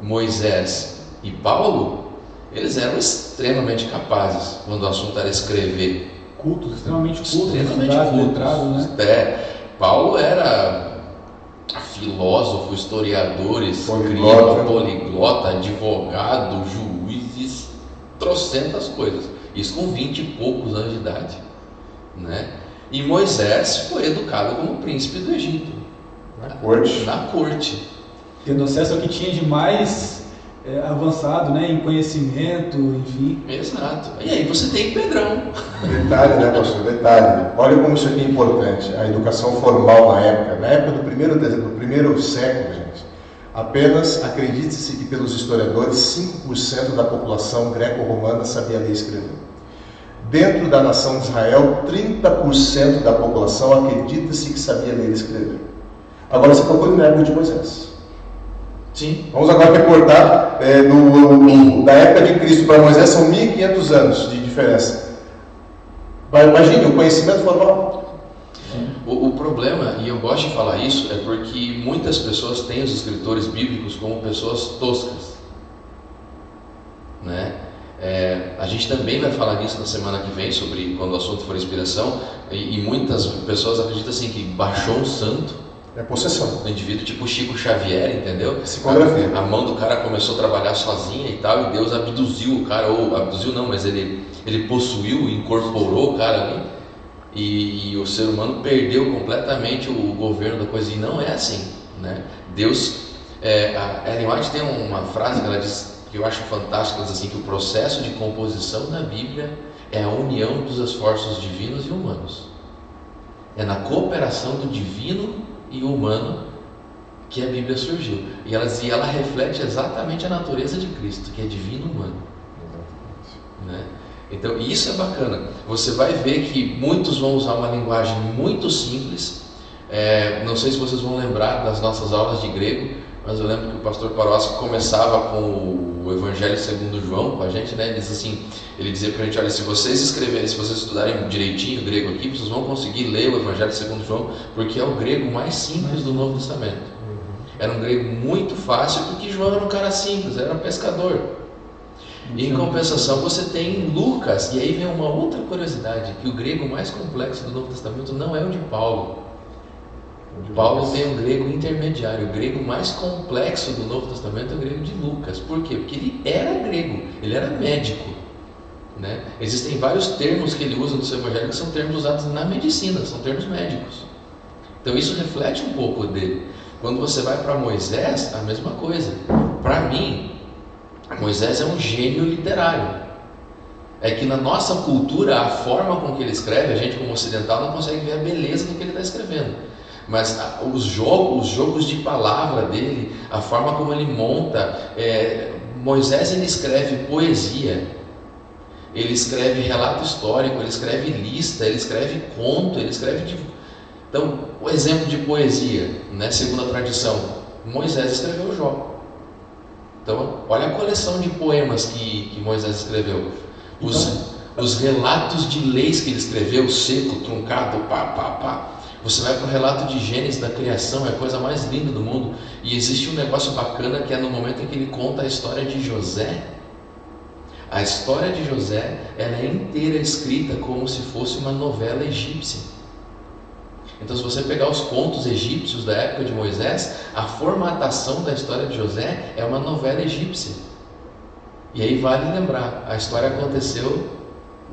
Moisés e Paulo, eles eram extremamente capazes quando o assunto era escrever. Extremamente cultos, né? Paulo era filósofo, historiador, escriba, poliglota, advogado, juiz, trocentas coisas. Isso com 20 e poucos anos de idade. Né? E Moisés foi educado como príncipe do Egito. Na corte. Tendo acesso ao que tinha de mais avançado, né, em conhecimento, enfim. Exato. E aí você tem Pedrão. Detalhe, né, pastor? Detalhe. Olha como isso aqui é importante. A educação formal na época do primeiro século, gente. Apenas acredite-se que pelos historiadores 5% da população greco-romana sabia ler e escrever. Dentro da nação de Israel, 30% da população acredita-se que sabia ler e escrever. Agora você procura na época de Moisés. Sim. Vamos agora reportar da época de Cristo para Moisés, são 1.500 anos de diferença. Imagine o conhecimento formal. O problema, e eu gosto de falar isso, é porque muitas pessoas têm os escritores bíblicos como pessoas toscas. Né? A gente também vai falar nisso na semana que vem, sobre quando o assunto for inspiração, e muitas pessoas acreditam assim, que baixou um santo. É possessão. Um indivíduo tipo Chico Xavier, entendeu? Psicografia. A mão do cara começou a trabalhar sozinha e tal, e Deus abduziu o cara, ou abduziu não, mas ele possuiu, incorporou o cara ali, e o ser humano perdeu completamente o governo da coisa, e não é assim, né? Deus, a Ellen White tem uma frase que ela diz, que eu acho fantástica, ela diz assim, que o processo de composição da Bíblia é a união dos esforços divinos e humanos. É na cooperação do divino e humano que a Bíblia surgiu. E ela reflete exatamente a natureza de Cristo, que é divino humano. Né? Então, isso é bacana. Você vai ver que muitos vão usar uma linguagem muito simples. Não sei se vocês vão lembrar das nossas aulas de grego, mas eu lembro que o pastor Paroski começava com o Evangelho segundo João com a gente, né? Ele dizia pra gente, olha, se vocês estudarem direitinho o grego aqui, vocês vão conseguir ler o Evangelho segundo João, porque é o grego mais simples do Novo Testamento. Era um grego muito fácil, porque João era um cara simples, era um pescador. E em compensação você tem Lucas, e aí vem uma outra curiosidade, que o grego mais complexo do Novo Testamento não é o de Paulo. Paulo tem um grego intermediário. O grego mais complexo do Novo Testamento é o grego de Lucas. Por quê? Porque ele era grego, ele era médico, né? Existem vários termos que ele usa no seu evangelho que são termos usados na medicina, são termos médicos. Então isso reflete um pouco dele. Quando você vai para Moisés, a mesma coisa. Para mim, Moisés é um gênio literário. É que na nossa cultura, a forma com que ele escreve, a gente como ocidental não consegue ver a beleza do que ele está escrevendo. Mas os jogos de palavra dele, a forma como ele monta, Moisés ele escreve poesia, ele escreve relato histórico, ele escreve lista, ele escreve conto, ele escreve... Então, o exemplo de poesia, né, segundo a tradição, Moisés escreveu Jó. Então, olha a coleção de poemas que Moisés escreveu. Os relatos de leis que ele escreveu, seco, truncado, pá. Você vai para o relato de Gênesis, da criação, é a coisa mais linda do mundo. E existe um negócio bacana que é no momento em que ele conta a história de José. A história de José, ela é inteira escrita como se fosse uma novela egípcia. Então, se você pegar os contos egípcios da época de Moisés, a formatação da história de José é uma novela egípcia. E aí vale lembrar, a história aconteceu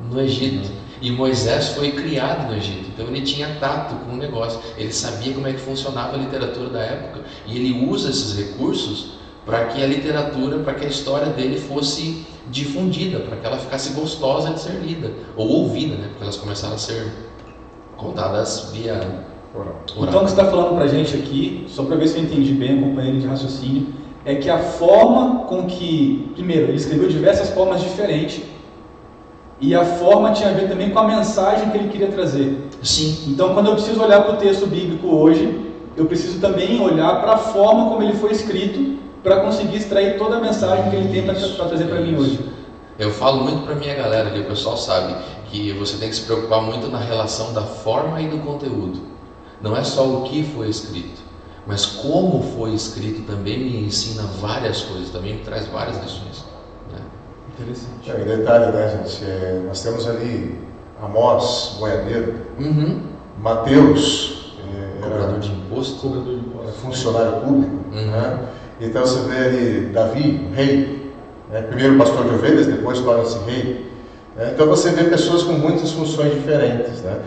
no Egito. E Moisés foi criado no Egito, então ele tinha tato com o negócio, ele sabia como é que funcionava a literatura da época, e ele usa esses recursos para que a literatura, para que a história dele fosse difundida, para que ela ficasse gostosa de ser lida, ou ouvida, né? Porque elas começaram a ser contadas via oral. Então o que você está falando para a gente aqui, só para ver se eu entendi bem, acompanhei de raciocínio, é que a forma com que, primeiro, ele escreveu diversas formas diferentes, e a forma tinha a ver também com a mensagem que ele queria trazer. Sim. Então, quando eu preciso olhar para o texto bíblico hoje, eu preciso também olhar para a forma como ele foi escrito, para conseguir extrair toda a mensagem que ele tem para trazer para mim hoje. Eu falo muito para minha galera, que o pessoal sabe que você tem que se preocupar muito na relação da forma e do conteúdo. Não é só o que foi escrito, mas como foi escrito também me ensina várias coisas, também me traz várias lições. Interessante. Em detalhe, né, gente? Nós temos ali Amós, boiadeiro, Mateus, cobrador de imposto, funcionário público, né? Então você vê ali Davi, rei, né? Primeiro pastor de ovelhas, depois torna-se rei. Né? Então você vê pessoas com muitas funções diferentes, né?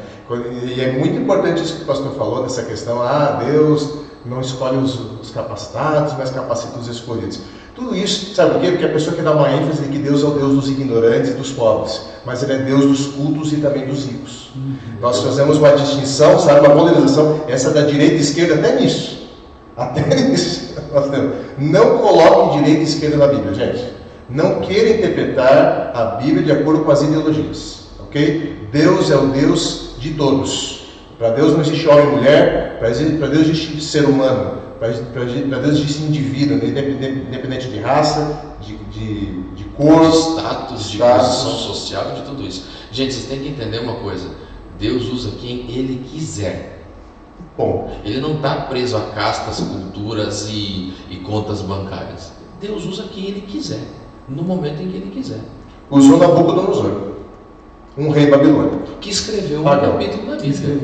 E é muito importante isso que o pastor falou, dessa questão, Deus não escolhe os capacitados, mas capacita os escolhidos. Tudo isso, sabe por quê? Porque a pessoa quer dar uma ênfase de que Deus é o Deus dos ignorantes e dos pobres, mas Ele é Deus dos cultos e também dos ricos. Nós fazemos uma distinção, sabe, uma polarização, essa da direita e esquerda, até nisso. Até nisso. Não coloque direita e esquerda na Bíblia, gente. Não queira interpretar a Bíblia de acordo com as ideologias, ok? Deus é o Deus de todos. Para Deus não existe homem e mulher, para Deus existe ser humano. Para Deus existe indivíduo, independente de raça, de cor, status, de posição social, de tudo isso. Gente, vocês têm que entender uma coisa: Deus usa quem Ele quiser. Bom, Ele não está preso a castas, culturas e contas bancárias. Deus usa quem Ele quiser, no momento em que Ele quiser. Usou Nabucodonosor, um rei babilônico, que escreveu um capítulo da Bíblia.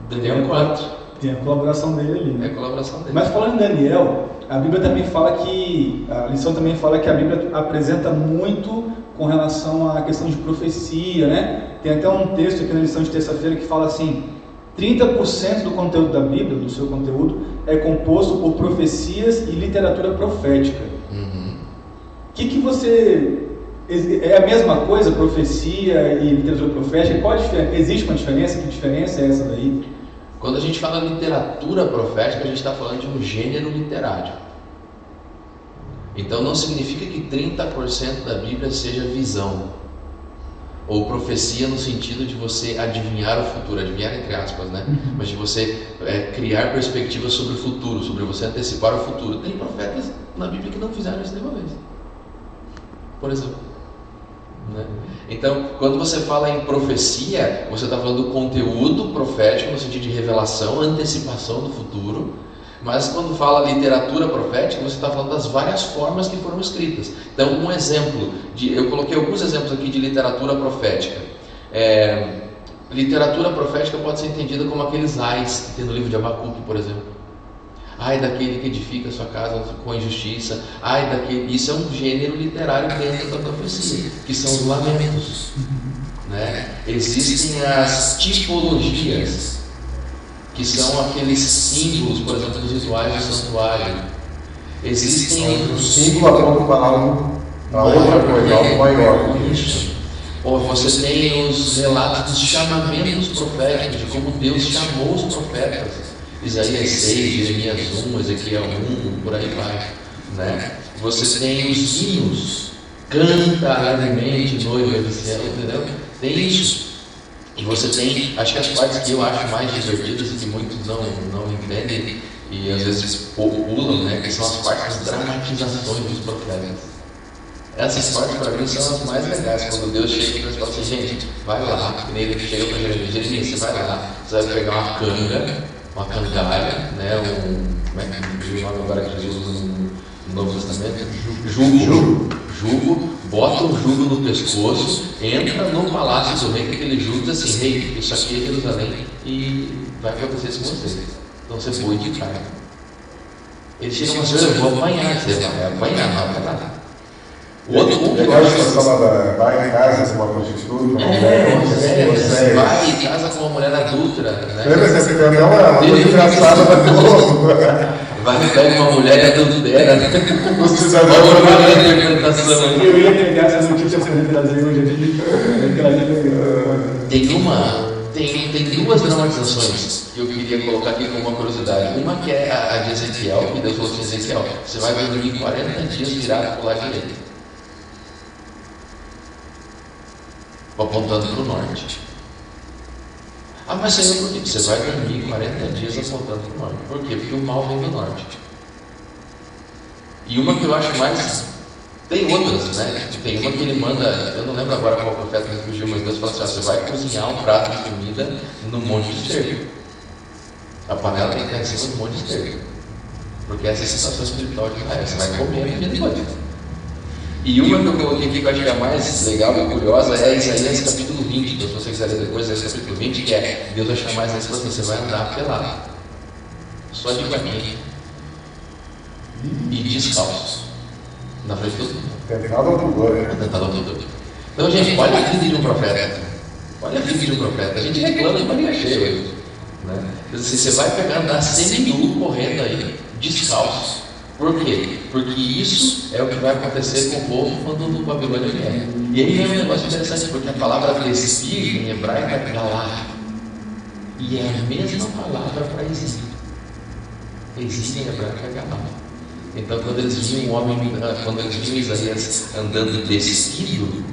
Daniel 4. Tem a colaboração dele ali, né? É a colaboração dele. Mas falando em Daniel, a Bíblia também fala que, a lição também fala que a Bíblia apresenta muito com relação à questão de profecia, né? Tem até um texto aqui na lição de terça-feira que fala assim: 30% do conteúdo da Bíblia, do seu conteúdo, é composto por profecias e literatura profética. Que você... É a mesma coisa, profecia e literatura profética? Existe uma diferença? Que diferença é essa daí? Quando a gente fala literatura profética, a gente está falando de um gênero literário. Então não significa que 30% da Bíblia seja visão ou profecia no sentido de você adivinhar o futuro, adivinhar entre aspas, né? Mas de você criar perspectivas sobre o futuro, sobre você antecipar o futuro. Tem profetas na Bíblia que não fizeram isso nenhuma vez, por exemplo, né? Então, quando você fala em profecia, você está falando do conteúdo profético no sentido de revelação, antecipação do futuro. Mas quando fala literatura profética, você está falando das várias formas que foram escritas. Então, um exemplo, eu coloquei alguns exemplos aqui de literatura profética. Literatura profética pode ser entendida como aqueles ais que tem no livro de Abacuque, por exemplo. Ai daquele que edifica a sua casa com injustiça. Ai daquele... Isso é um gênero literário dentro da profecia, que são os lamentos, né? Existem as tipologias, que são aqueles símbolos, por exemplo, dos rituais do santuário. Existem o símbolo aponta para algo, para outra coisa, algo maior. Isso. Ou você tem os relatos dos chamamentos proféticos, de como Deus chamou os profetas. Isaías 6, Jeremias 1, Ezequiel 1, por aí vai, né? Você tem os hinos, canta alegremente, noiva do céu, entendeu? Tem isso. E você tem, acho que as partes que eu acho mais divertidas e que muitos não entendem e às vezes pulam, né, que são as partes das dramatizações dos profetas. Essas partes para mim são as mais legais, quando Deus chega para fala assim, gente, vai lá, que nem ele chega para Jeremias, você vai lá, você vai pegar uma cangalha, né, como é que diz o nome agora que Jesus usa no Novo Testamento? Jugo, bota um jugo no pescoço, entra no palácio do rei, que aquele jugo diz assim, rei, isso aqui é Jerusalém e vai acontecer isso com você. Então você foi de cara. Ele chega uma coisa, eu vou apanhar, você vai apanhar, não vai lá. O outro ponto eu acho que você fala vai em casa com uma prostituta, você vai em casa com uma mulher adúltera, né? Lembra que você tem até uma coisa engraçada da Globo? Vai pegar uma mulher adultera, né? Você Olha uma interpretação. Eu ia pegar essa notícia para ele trazer hoje aqui. Tem duas dramatizações que eu queria colocar aqui como uma curiosidade. Uma que é a de Ezequiel, que Deus falou assim, Ezequiel, você vai dormir 40 dias virado para o lado direito, apontando para o norte. Ah, mas Senhor, por que você vai dormir 40 dias apontando para o norte? Por quê? Porque o mal vem do norte. E uma que eu acho mais... Tem outras, né? Tem uma que ele manda, eu não lembro agora qual profeta que fugiu, mas Deus fala assim, você vai cozinhar um prato de comida no monte de esterco. A panela tem que estar em cima do monte de esterco. Porque essa é a sensação espiritual de Israel, você vai comer a comida depois. E uma que eu coloquei aqui que eu acho que é a mais legal e curiosa é Isaías capítulo 20. Então, se você quiser ler depois, Isaías capítulo 20, que é Deus vai chamar Isaías e falar assim, você vai andar pelado, só de cuequinha e descalço, na frente do mundo. Tentado ao pudor, né? Tentado ao pudor. Então, gente, olha a vida de um profeta. Olha a vida de um profeta. A gente reclama de barriga cheia hoje, né? Assim, você vai pegar, andar semi-nu, correndo aí, descalço. Por quê? Porque isso é o que vai acontecer com o povo quando o Babilônia vier. E aí vem um negócio interessante, porque a palavra vestir em hebraico é galar. E é a mesma palavra para exílio. Exílio em hebraico é galar. Então quando eles viam quando eles viam Isaías andando vestido,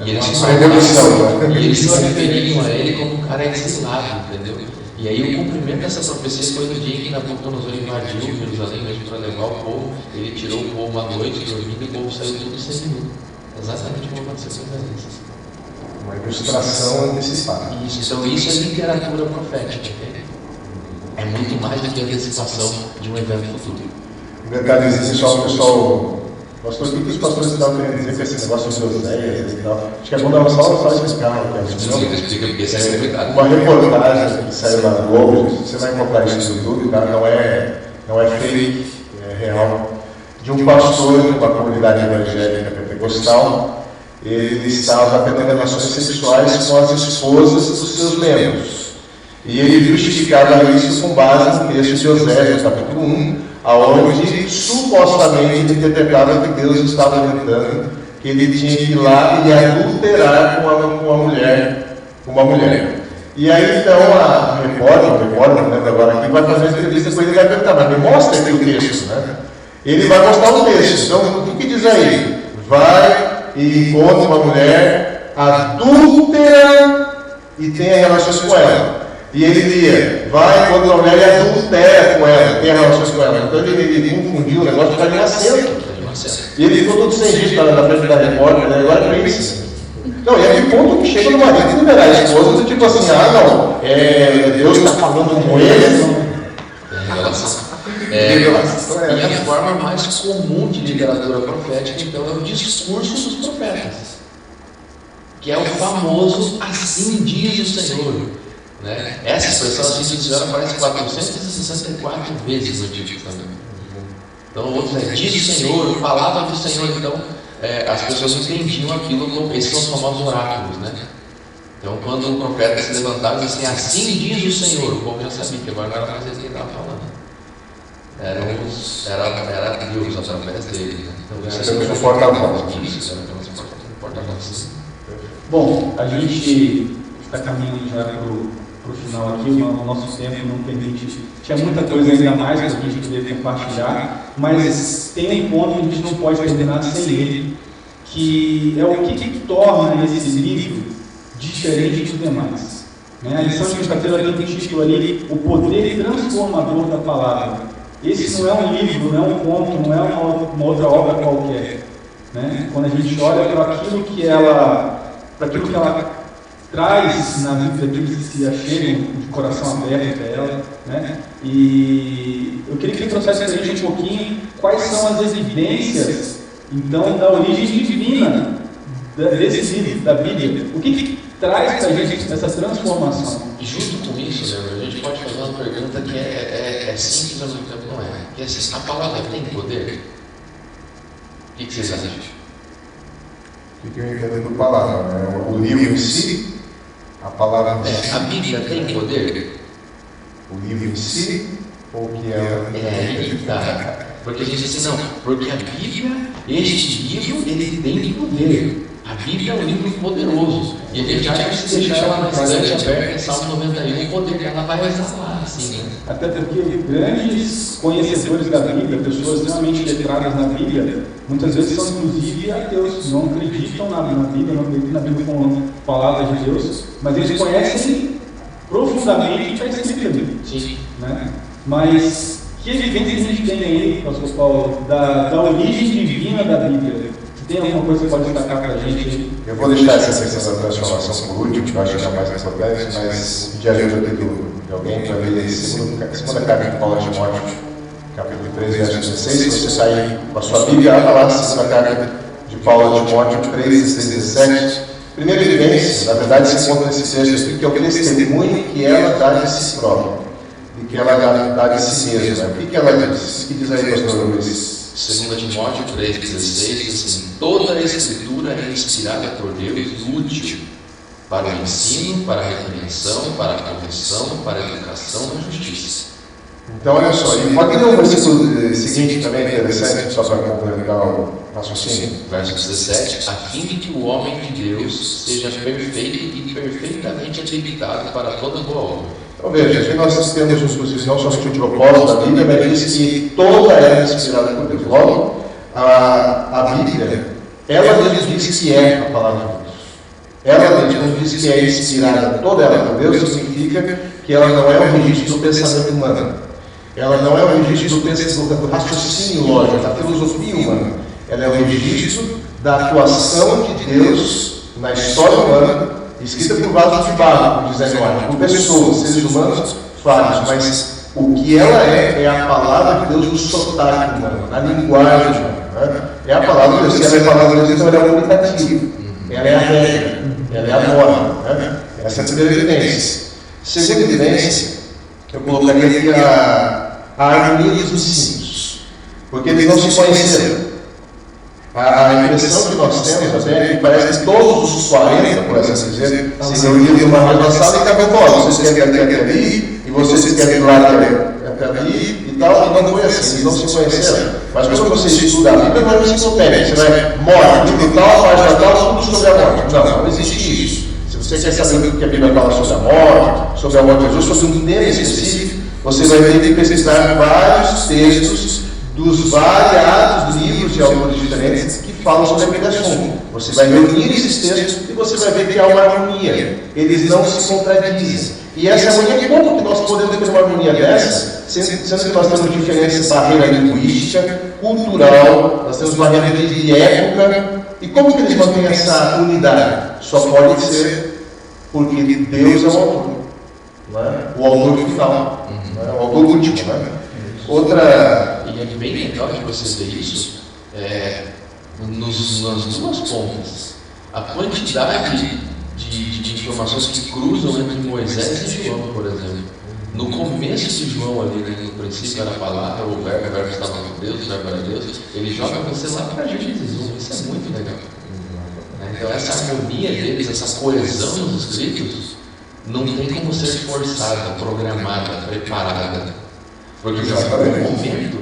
e eles se referiam a ele como um cara exilado, entendeu? E aí o cumprimento dessa profecia foi no dia em que Nabucodonosor invadiu Jerusalém mesmo para levar o povo. Ele tirou o povo à noite, dormindo, e o povo saiu tudo seminu. Exatamente como aconteceu com Isaías. Uma ilustração antecipada. Então isso é literatura profética. Entende? É muito mais do que a antecipação de um evento futuro. Um detalhezinho só o pessoal... Pastor, o que os pastores estavam querendo dizer com esse negócio de Oséias e tal? Acho que é bom dar só explicar. Explica porque isso é complicado. Uma reportagem que saiu na Globo, você vai encontrar isso no YouTube, tá? Não é fake, é real. De um pastor de uma comunidade evangélica pentecostal, ele estava tendo relações sexuais com as esposas dos seus membros. E ele justificava isso com base no texto de Oséias, capítulo 1, aonde supostamente ele interpretava que Deus estava orientando que ele tinha que ir lá e adulterar com uma mulher. E aí então a repórter, não lembro agora aqui, vai fazer uma entrevista com ele e vai perguntar, mas me mostra aqui o texto, né? Ele vai mostrar o texto. Então, o que diz aí? Vai e encontra uma mulher adúltera e tenha relações com ela. E ele lia, vai encontra uma mulher e adultera com ela, tenha relações com ela. Então ele confundiu o negócio de fazer um acento. E ele ficou todo sem jeito na frente da repórter, né? Agora pense. Não, e é de ponto que chega no marido liberar a esposa, do tipo assim, Deus está falando com ele. E a forma mais comum de literatura profética, então, é o discurso dos profetas, que é o famoso assim diz o Senhor. Né? Essa expressão assim diz o Senhor aparece 464 vezes no Antigo Testamento. Então, outros diz o Senhor, palavra do Senhor. Então, as pessoas entendiam aquilo como esses são os famosos oráculos, né? Então, quando o profeta se levantava e dizia assim diz o Senhor, o povo já sabia que agora não era mais ele que estava falando. Era Deus através dele. Né? Então, isso é o porta-voz. Bom, a gente está caminhando já para o final aqui, o nosso tempo não permite. Tinha muita coisa ainda mais que a gente poderia compartilhar, mas tem um ponto que a gente não pode terminar sem ele, que é o que torna esse livro diferente dos demais. A lição de quinta-feira tem um título ali, o poder transformador da palavra. Esse não é um livro, não é um conto, não é uma outra obra qualquer. Quando a gente olha para aquilo que ela traz na vida daqueles que a chegam de coração aberto para ela, E eu queria que ele trouxesse para a gente um pouquinho quais são as evidências, então, da origem divina desse livro, da Bíblia. O que traz para a gente essa transformação? E junto com isso, Leandro, a gente pode fazer uma pergunta que é simples, mas ao mesmo tempo não é. Que é assim, a palavra tem poder? O que vocês acham? O que eu entendo por palavra? Né? O livro em si, a palavra em si. A Bíblia tem poder? O livro em si, ou que ela... Porque a gente diz assim, não, porque a Bíblia, este livro, ele tem poder. A Bíblia é um livro poderoso. E a gente acha que se deixar ela na estante aberta em Salmo 91, o poder dela vai exalar, assim, né? Até porque grandes conhecedores da Bíblia, pessoas extremamente letradas na Bíblia, muitas vezes são inclusive ateus, não acreditam na Bíblia, não acreditam na Bíblia como palavra de Deus, mas eles conhecem profundamente o que está escrito ali. Sim. Mas que evidência a gente tem aí, pastor Paulo, da origem divina da Bíblia? Tem alguma coisa que pode destacar para a gente aí? Eu vou deixar essa questão da transformação por último, que eu acho que é mais importante, mas pedir ajuda de alguém para ver segunda carta de Paulo a Timóteo, capítulo 13, verso 16. Se você sair com a sua Bíblia, abra lá, segunda carta de Paulo a Timóteo 13, 16, 17. Primeira evidência, na verdade, se encontra nesse texto aqui, que é o testemunho que ela dá de si própria, e que ela dá de si mesma. O que ela diz? O que diz aí, pastor Luiz? 2 Timóteo 3,16 diz assim: toda a Escritura é inspirada por Deus e útil para o ensino, para a repreensão, para a correção, para a educação na justiça. Então, olha só, e pode ler o versículo seguinte também, interessante, só para complementar o raciocínio. Verso 17: a fim de que o homem de Deus seja perfeito e perfeitamente habilitado para toda boa obra. Então veja, aqui nós temos não somente o propósito da Bíblia, mas diz que toda ela é inspirada por Deus. Logo, a Bíblia, ela mesmo diz que é a palavra de Deus. Ela mesmo diz que é inspirada toda ela por Deus, significa que ela não é um registro do pensamento humano. Ela não é um registro do raciocínio lógico, da filosofia humana. Ela é um registro da atuação de Deus na história humana, escrita por vasos de barro, como diz Enoch, por pessoas, seres humanos falhos, mas o que ela é a palavra de Deus no sotaque humano, na linguagem humana. É a palavra de Deus. Se ela é a palavra de Deus, então ela é comunicativa. Ela é a regra, ela é a norma. Essa é a primeira evidência. Segunda evidência, eu colocaria aqui a harmonia dos símbolos, porque eles não se conheceram. A impressão que nós temos até é que parece que todos os 40, por assim dizer, se reuniram numa mesma sala e acabou fora. Vocês querem até ali, e vocês querem ir lá até ali e tal, e não foi assim, eles não se conheceram. Mas quando você estuda a Bíblia, não é enciclopédia. Você vai, morte, livro tal, página tal, tudo sobre a morte. Não existe isso. Se você quer saber o que a Bíblia fala sobre a morte de Jesus, sobre um tema específico, você vai ter que pesquisar vários textos dos variados livros e autores diferentes que falam sobre aquele assunto. Você vai reunir esses textos e você vai ver que há uma harmonia. Eles não se contradizem. E essa harmonia, como que nós podemos ter uma harmonia dessa, sendo que nós temos diferentes barreiras linguística, cultural, nós temos barreiras de época, e como que eles mantêm essa unidade? Só pode ser porque Deus é o autor, né? O autor final, né? O autor último. Né? E é bem legal de você ver isso nas duas pontas. A quantidade de informações que cruzam entre Moisés e João, por exemplo. No começo de João ali, no princípio era a palavra, o verbo estava com Deus, o verbo era Deus, ele joga você lá para Gênesis 1, isso é muito legal. Então essa harmonia deles, essa coesão nos escritos, não tem como ser forçada, programada, preparada. Porque em algum momento,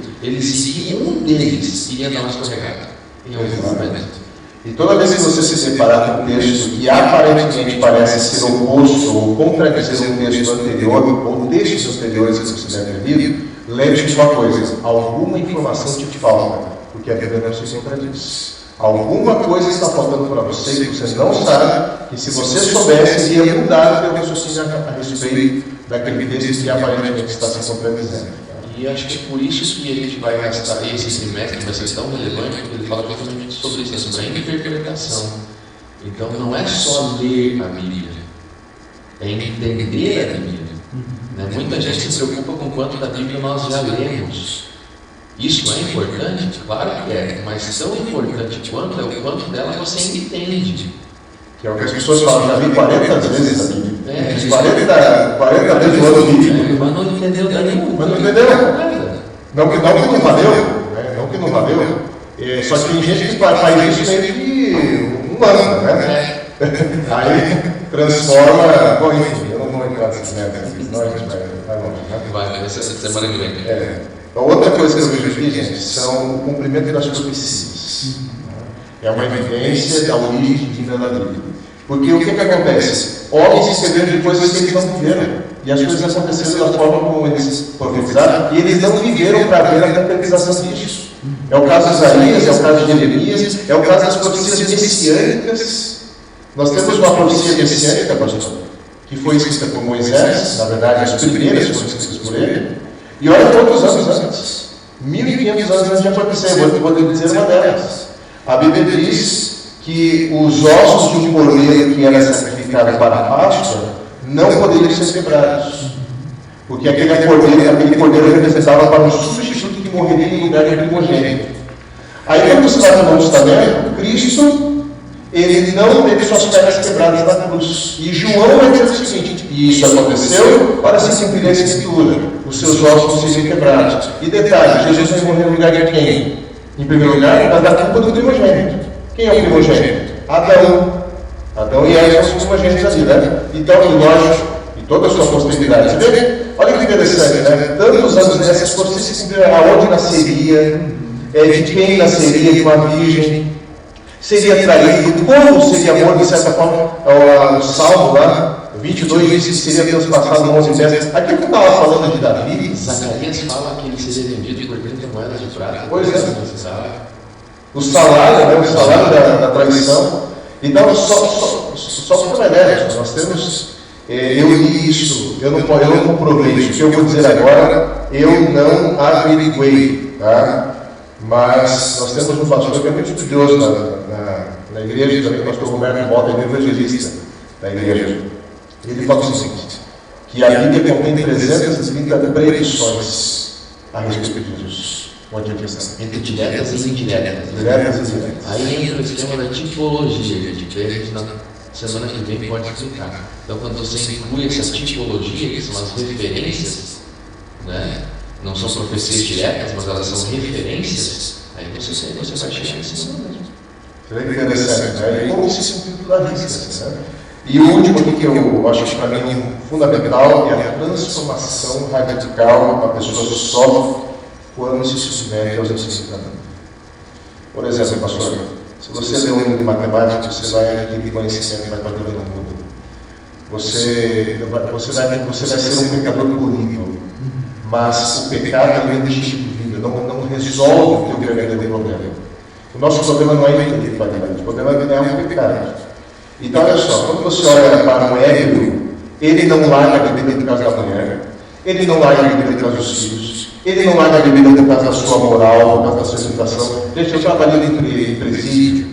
um deles iria dar uma escorregada, em algum momento. E toda vez que você se deparar com um texto que aparentemente parece ser oposto ou contradizer um texto anterior ou textos anteriores que você deve ter lido, lembre-se de uma coisa: alguma informação te falta, porque a Bíblia não se contradiz. Alguma coisa está faltando para você que você não sabe, que se você soubesse, iria mudar o seu raciocínio a respeito daquele texto que aparentemente está se contradizendo. E acho que é por isso que a gente vai gastar esse trimestre, vai ser tão relevante, porque ele fala justamente sobre isso, sobre a interpretação. Então não é só ler a Bíblia, é entender a Bíblia. Muita gente se preocupa com quanto da Bíblia nós já lemos. Isso é importante? Claro que é, mas tão importante quanto é o quanto dela você entende. Que é o que as pessoas falam, já li 40 vezes a Bíblia. 40 vezes o ano bíblico. Mas não entendeu nenhum. Mas não entendeu. Não que não valeu. Não que não valeu. Só que tem gente que faz isso meio que um ano, né? Aí transforma. Bom, enfim, eu não vou entrar nessas metas, senão a gente vai longe. Vai ser semana que vem. Outra coisa que eu vejo aqui, gente, são o cumprimento das profecias. É uma evidência da origem divina da Bíblia. Porque o que acontece? Homens escreveram de coisas que eles não viveram. E as coisas aconteceram da forma como eles profetizaram, e eles não viveram para ver a concretização disso. É o caso de Isaías, é o caso de Jeremias, é o caso das profecias messiânicas. Nós temos uma profecia messiânica, pastor, que foi escrita por Moisés, na verdade as primeiras foram escritas por ele. E olha quantos anos antes, 1500 anos antes de acontecer, eu vou dizer uma delas. A Bíblia diz que os ossos de um cordeiro que era sacrificado para a Páscoa não poderiam ser quebrados, porque aquele cordeiro representava para um substituto que morreria em lugar de primogênito. Aí quando você vai no Novo Testamento, Cristo, ele não teve suas pernas quebradas na cruz. E João vai dizer o seguinte: e isso aconteceu para se cumprir a Escritura, os seus ossos não seriam quebrados. E detalhe, Jesus vai morrer no lugar de quem? Em primeiro lugar, da culpa do primogênito. Quem é o primogênito? Adão. Adão e Eva são os primogênitos ali, né? Então, e nós, e toda a sua posteridade. Você vê? Olha que interessante, né? Tantos anos nessas profecias se cumpriram aonde nasceria, de quem nasceria, de uma virgem, seria traído, como seria morto, de certa forma, o Salmo lá, 22 diz que seria transpassado 11 pés. Aqui eu estava falando de Davi. Zacarias fala que ele seria vendido por 30 moedas de prata. Pois é. O salário, né? O salário da traição. Então, só para uma ideia, nós temos. Eu li isso, eu não comprovei isso. O que eu vou dizer agora, eu não averiguei, tá? Mas nós temos um pastor que é muito estudioso na igreja, também o pastor Roberto Mota, ele é evangelista da igreja. Ele fala o seguinte: que a Bíblia contém 330 predições a respeito de Jesus. Entre diretas e indiretas. Aí entra o esquema da tipologia, que a gente na semana que vem pode explicar. Então, quando você inclui essa tipologia, que são as referências, né? Não são profecias diretas, mas elas são referências, aí você vai chegar em cima mesmo. Seria interessante, né? E como se simplifica, né? E o último aqui que eu acho que para mim é fundamental é a transformação radical que a pessoa sofre quando se submete aos ensinos da Bíblia. Por exemplo, pastor, se você lê um livro de matemática, você vai adquirir conhecimento, vai para o mundo. você vai ser um pecador punido. Mas o pecado não é estilo de vida, não resolve o teu verdadeiro problema. O nosso problema não é espiritualidade, o problema é o pecado. Então, olha só, quando você olha para um ébrio, ele não larga a bebida por causa da mulher, ele não larga a bebida por causa dos filhos, ele não larga a bebida por causa da sua moral, por causa da sua educação. Deixa eu trabalhar em presídio,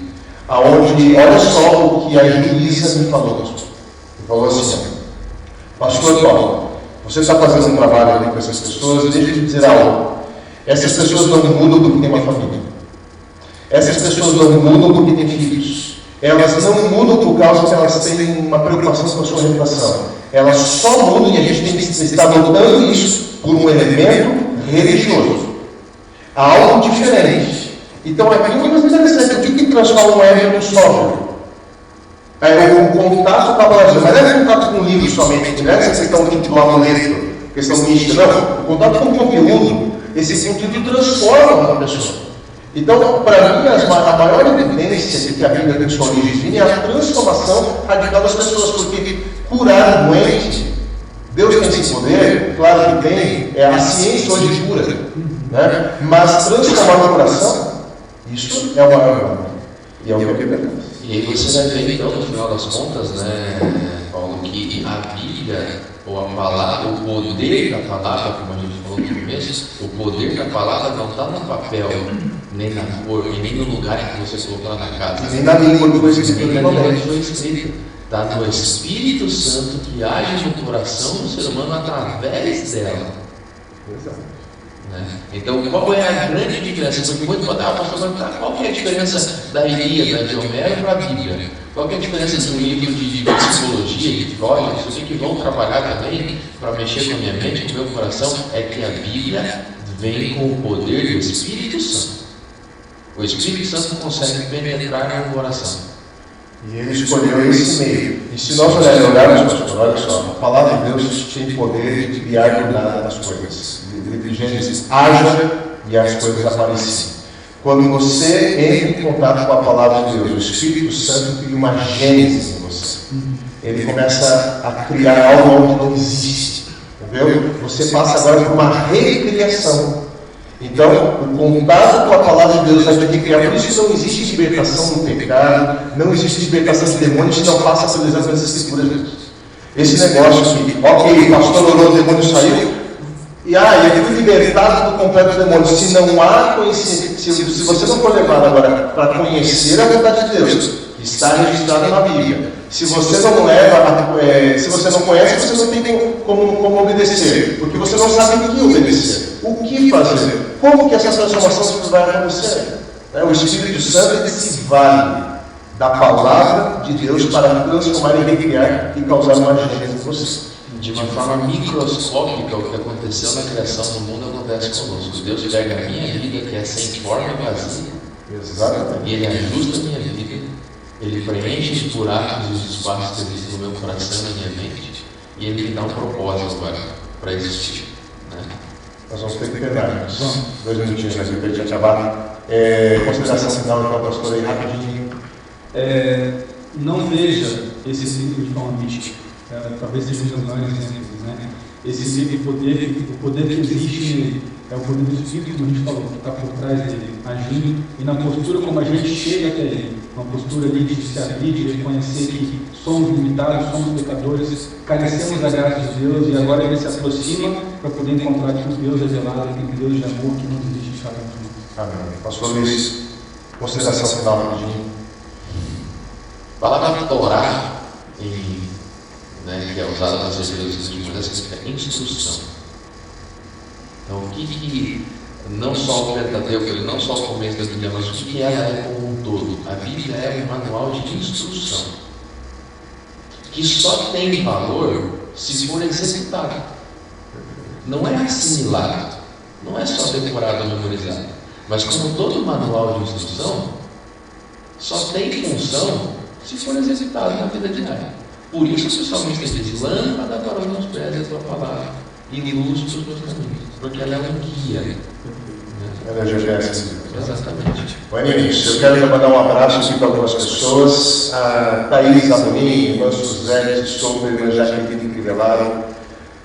aonde, olha só o que a juíza me falou. Me falou assim: pastor Paulo, você está fazendo um trabalho ali com essas pessoas, deixa eu te dizer algo. Essas pessoas não mudam porque tem uma família. Essas pessoas não mudam porque têm filhos. Elas não mudam por causa que elas têm uma preocupação com a sua reputação. Elas só mudam, e a gente tem que estar notando isso, por um elemento religioso. Há algo diferente. Então, aqui é uma coisa interessante. O que transforma um ébrio no sóbrio? É o contato com a palavra. Mas não é contato com o livro somente, não é essa questão do amuleto, questão mística, não. O contato com o conteúdo, esse conteúdo transforma a pessoa. Então, para mim, a maior evidência de que a Bíblia tem sua origem divina é a transformação radical das pessoas, porque curar um doente, Deus tem esse poder, claro que tem, a ciência hoje cura, né? Mas transformar o coração, isso é o maior. E é o que a Bíblia faz. E aí você vai ver, então, no final das contas, né, Paulo, que a Bíblia, ou a palavra, o poder da palavra, como a gente falou no começo, o poder da palavra não está no papel, nem na cor, e nem no lugar em que você colocou na casa. Nem na língua que foi escrita. Está no Espírito Santo que age no coração do ser humano através dela. Exato. Né? Então, qual é a grande diferença? Porque muito pode qual que é a diferença da Ilíada, de Homero para a Bíblia? Qual que é a diferença do livro de psicologia, de Freud, isso que vão trabalhar também para mexer com a minha mente, com o meu coração? É que a Bíblia vem com o poder do Espírito Santo. O Espírito Santo consegue penetrar no coração. E ele escolheu esse meio. E se nós olharmos, pastor, olha só, a palavra de Deus tem poder de criar do nada as coisas. De Gênesis, haja e as coisas apareciam. Quando você entra em contato com a palavra de Deus, o Espírito Santo cria uma gênese em você. Ele começa a criar algo que não existe. Entendeu? Você passa agora por uma recriação. Então, o contato com a palavra de Deus vai ter que criar. Por isso que não existe libertação do pecado, não existe libertação de demônios que não passa pelo exame das Escrituras. Esse negócio aqui, ok, o pastor orou, o demônio saiu, e eu fui libertado do completo demônio. Se não há conhecimento, se você não for levado agora para conhecer a vontade de Deus, que está registrada na Bíblia, se você não leva, se você não conhece, você não tem como obedecer, porque você não sabe o que obedecer, o que fazer, como que essa transformação vai acontecer. O Espírito Santo se vale da palavra de Deus para transformar e recriar e causar uma gênese em você. De uma forma microscópica, o que aconteceu na criação do mundo acontece conosco. Deus pega a minha vida, que é sem forma e vazia, e Ele ajusta a minha vida, Ele preenche os buracos e os espaços que existem no meu coração e na minha mente, e Ele me dá um propósito para existir. Né? Nós vamos ter que terminar. 2 minutinhos aqui para a gente acabar. Consideração final do pastor aí, rapidinho. Não veja esse livro de forma mística. Talvez seja um dos maiores exemplos, né? Esse livro, o poder que existe nele, é o poder do Espírito, como a gente falou, que está por trás dele, agindo, e na postura como a gente chega até ele, uma postura ali de se abrir, de reconhecer que somos limitados, somos pecadores, carecemos da graça de Deus, e agora ele se aproxima para poder encontrar com Deus revelado, com Deus de amor que não existe de cada um de nós. Amém. Pastor Luiz, consideração final rapidinho. A palavra Torá, que é usada nas escrituras significa instrução. Então, o que não só o Pentateuco, ele não só o começo da Bíblia, mas o que ela é como um todo? A Bíblia é um manual de instrução, que só tem valor se for executado. Não é assimilado, não é só decorado ou memorizado, mas como todo manual de instrução, só tem função se for executado na vida diária. Por isso que o salmista diz: lâmpada para os meus pés é a tua palavra e luz para os meus caminhos, porque ela é um guia. Né? Energia. Exatamente. Aninhos, eu quero mandar um abraço aqui para algumas pessoas. A Thaís Amorim, irmã Suzete, Souber, irmã Jaqueline Crivellaro,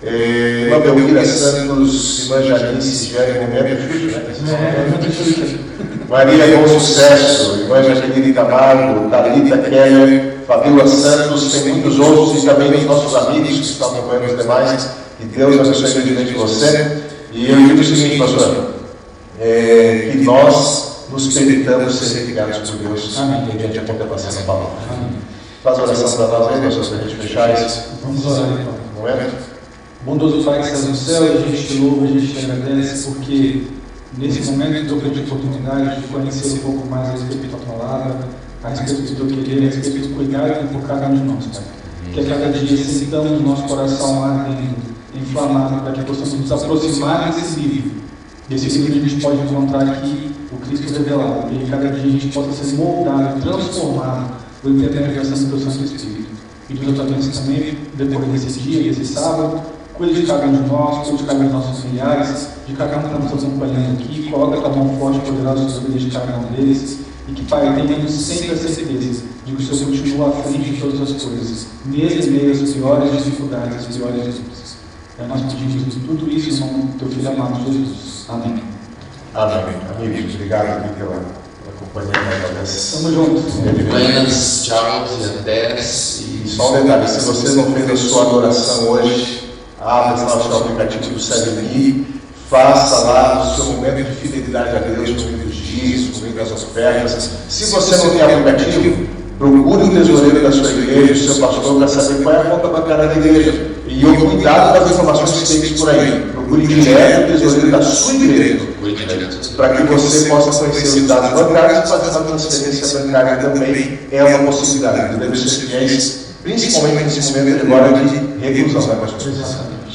irmã Belmira Santos, irmã Janice, Maria Bom Sucesso, irmã Jaqueline Camargo, Thalita Keller, Fabíola Santos, tem muitos outros e também os nossos amigos que estão acompanhando os demais. Que Deus abençoe grandemente você. E eu digo o seguinte, pastor, que nós nos permitamos ser guiados por Deus mediante a contemplação da palavra. Faz oração para nós aí, pastor, para a gente fechar isso. Vamos orar então. Momento? Bondoso Pai que estás no céu, a gente te louva, a gente te agradece, porque nesse momento eu tive a oportunidade de conhecer um pouco mais a respeito da tua palavra, a respeito do teu querer, a respeito do cuidado por cada um de nós, Pai. Que a cada dia sentamos o nosso coração ardendo, inflamado, para que possamos nos aproximar desse livro. Desse livro a gente pode encontrar aqui o Cristo revelado, e cada dia a gente possa ser moldado, transformado por intermediação do teu Santo Espírito. E Deus, a tua bênção também, depois desse dia, desse sábado, cuide de cada um de nós, cuide de cada um dos nossos familiares, de cada um que está nos acompanhando aqui, coloca a tua mão forte e poderosa sobre a vida de cada um deles, e que, Pai, tenhamos sempre a certeza de que o Senhor continua à frente de todas as coisas, mesmo em meio às piores dificuldades, às piores lutas. Nós pedimos tudo isso em nome do teu Filho amado Jesus. Amém. Amém. Amigos, obrigado aqui pela companhia mais uma vez. Tamo juntos. Buenas, tchau e até. E só um detalhe, se você não fez a sua adoração hoje, abra lá o seu aplicativo do SEBMI, faça lá o seu momento de fidelidade a Deus no meio dos dias, no meio das ofertas. Se você não tem aplicativo, procure o tesoureiro da sua igreja, o seu pastor, para saber qual é a conta bancária da igreja. E o cuidado das informações que tem por aí. Procure direto o tesoureiro da sua igreja, para que você possa conhecer os dados bancários e fazer uma transferência bancária também é uma possibilidade. Devemos ser fiéis, principalmente nesse momento agora de reclusão.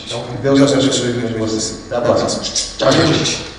Então, Deus abençoe a vida de vocês. Até a próxima. Tchau, gente.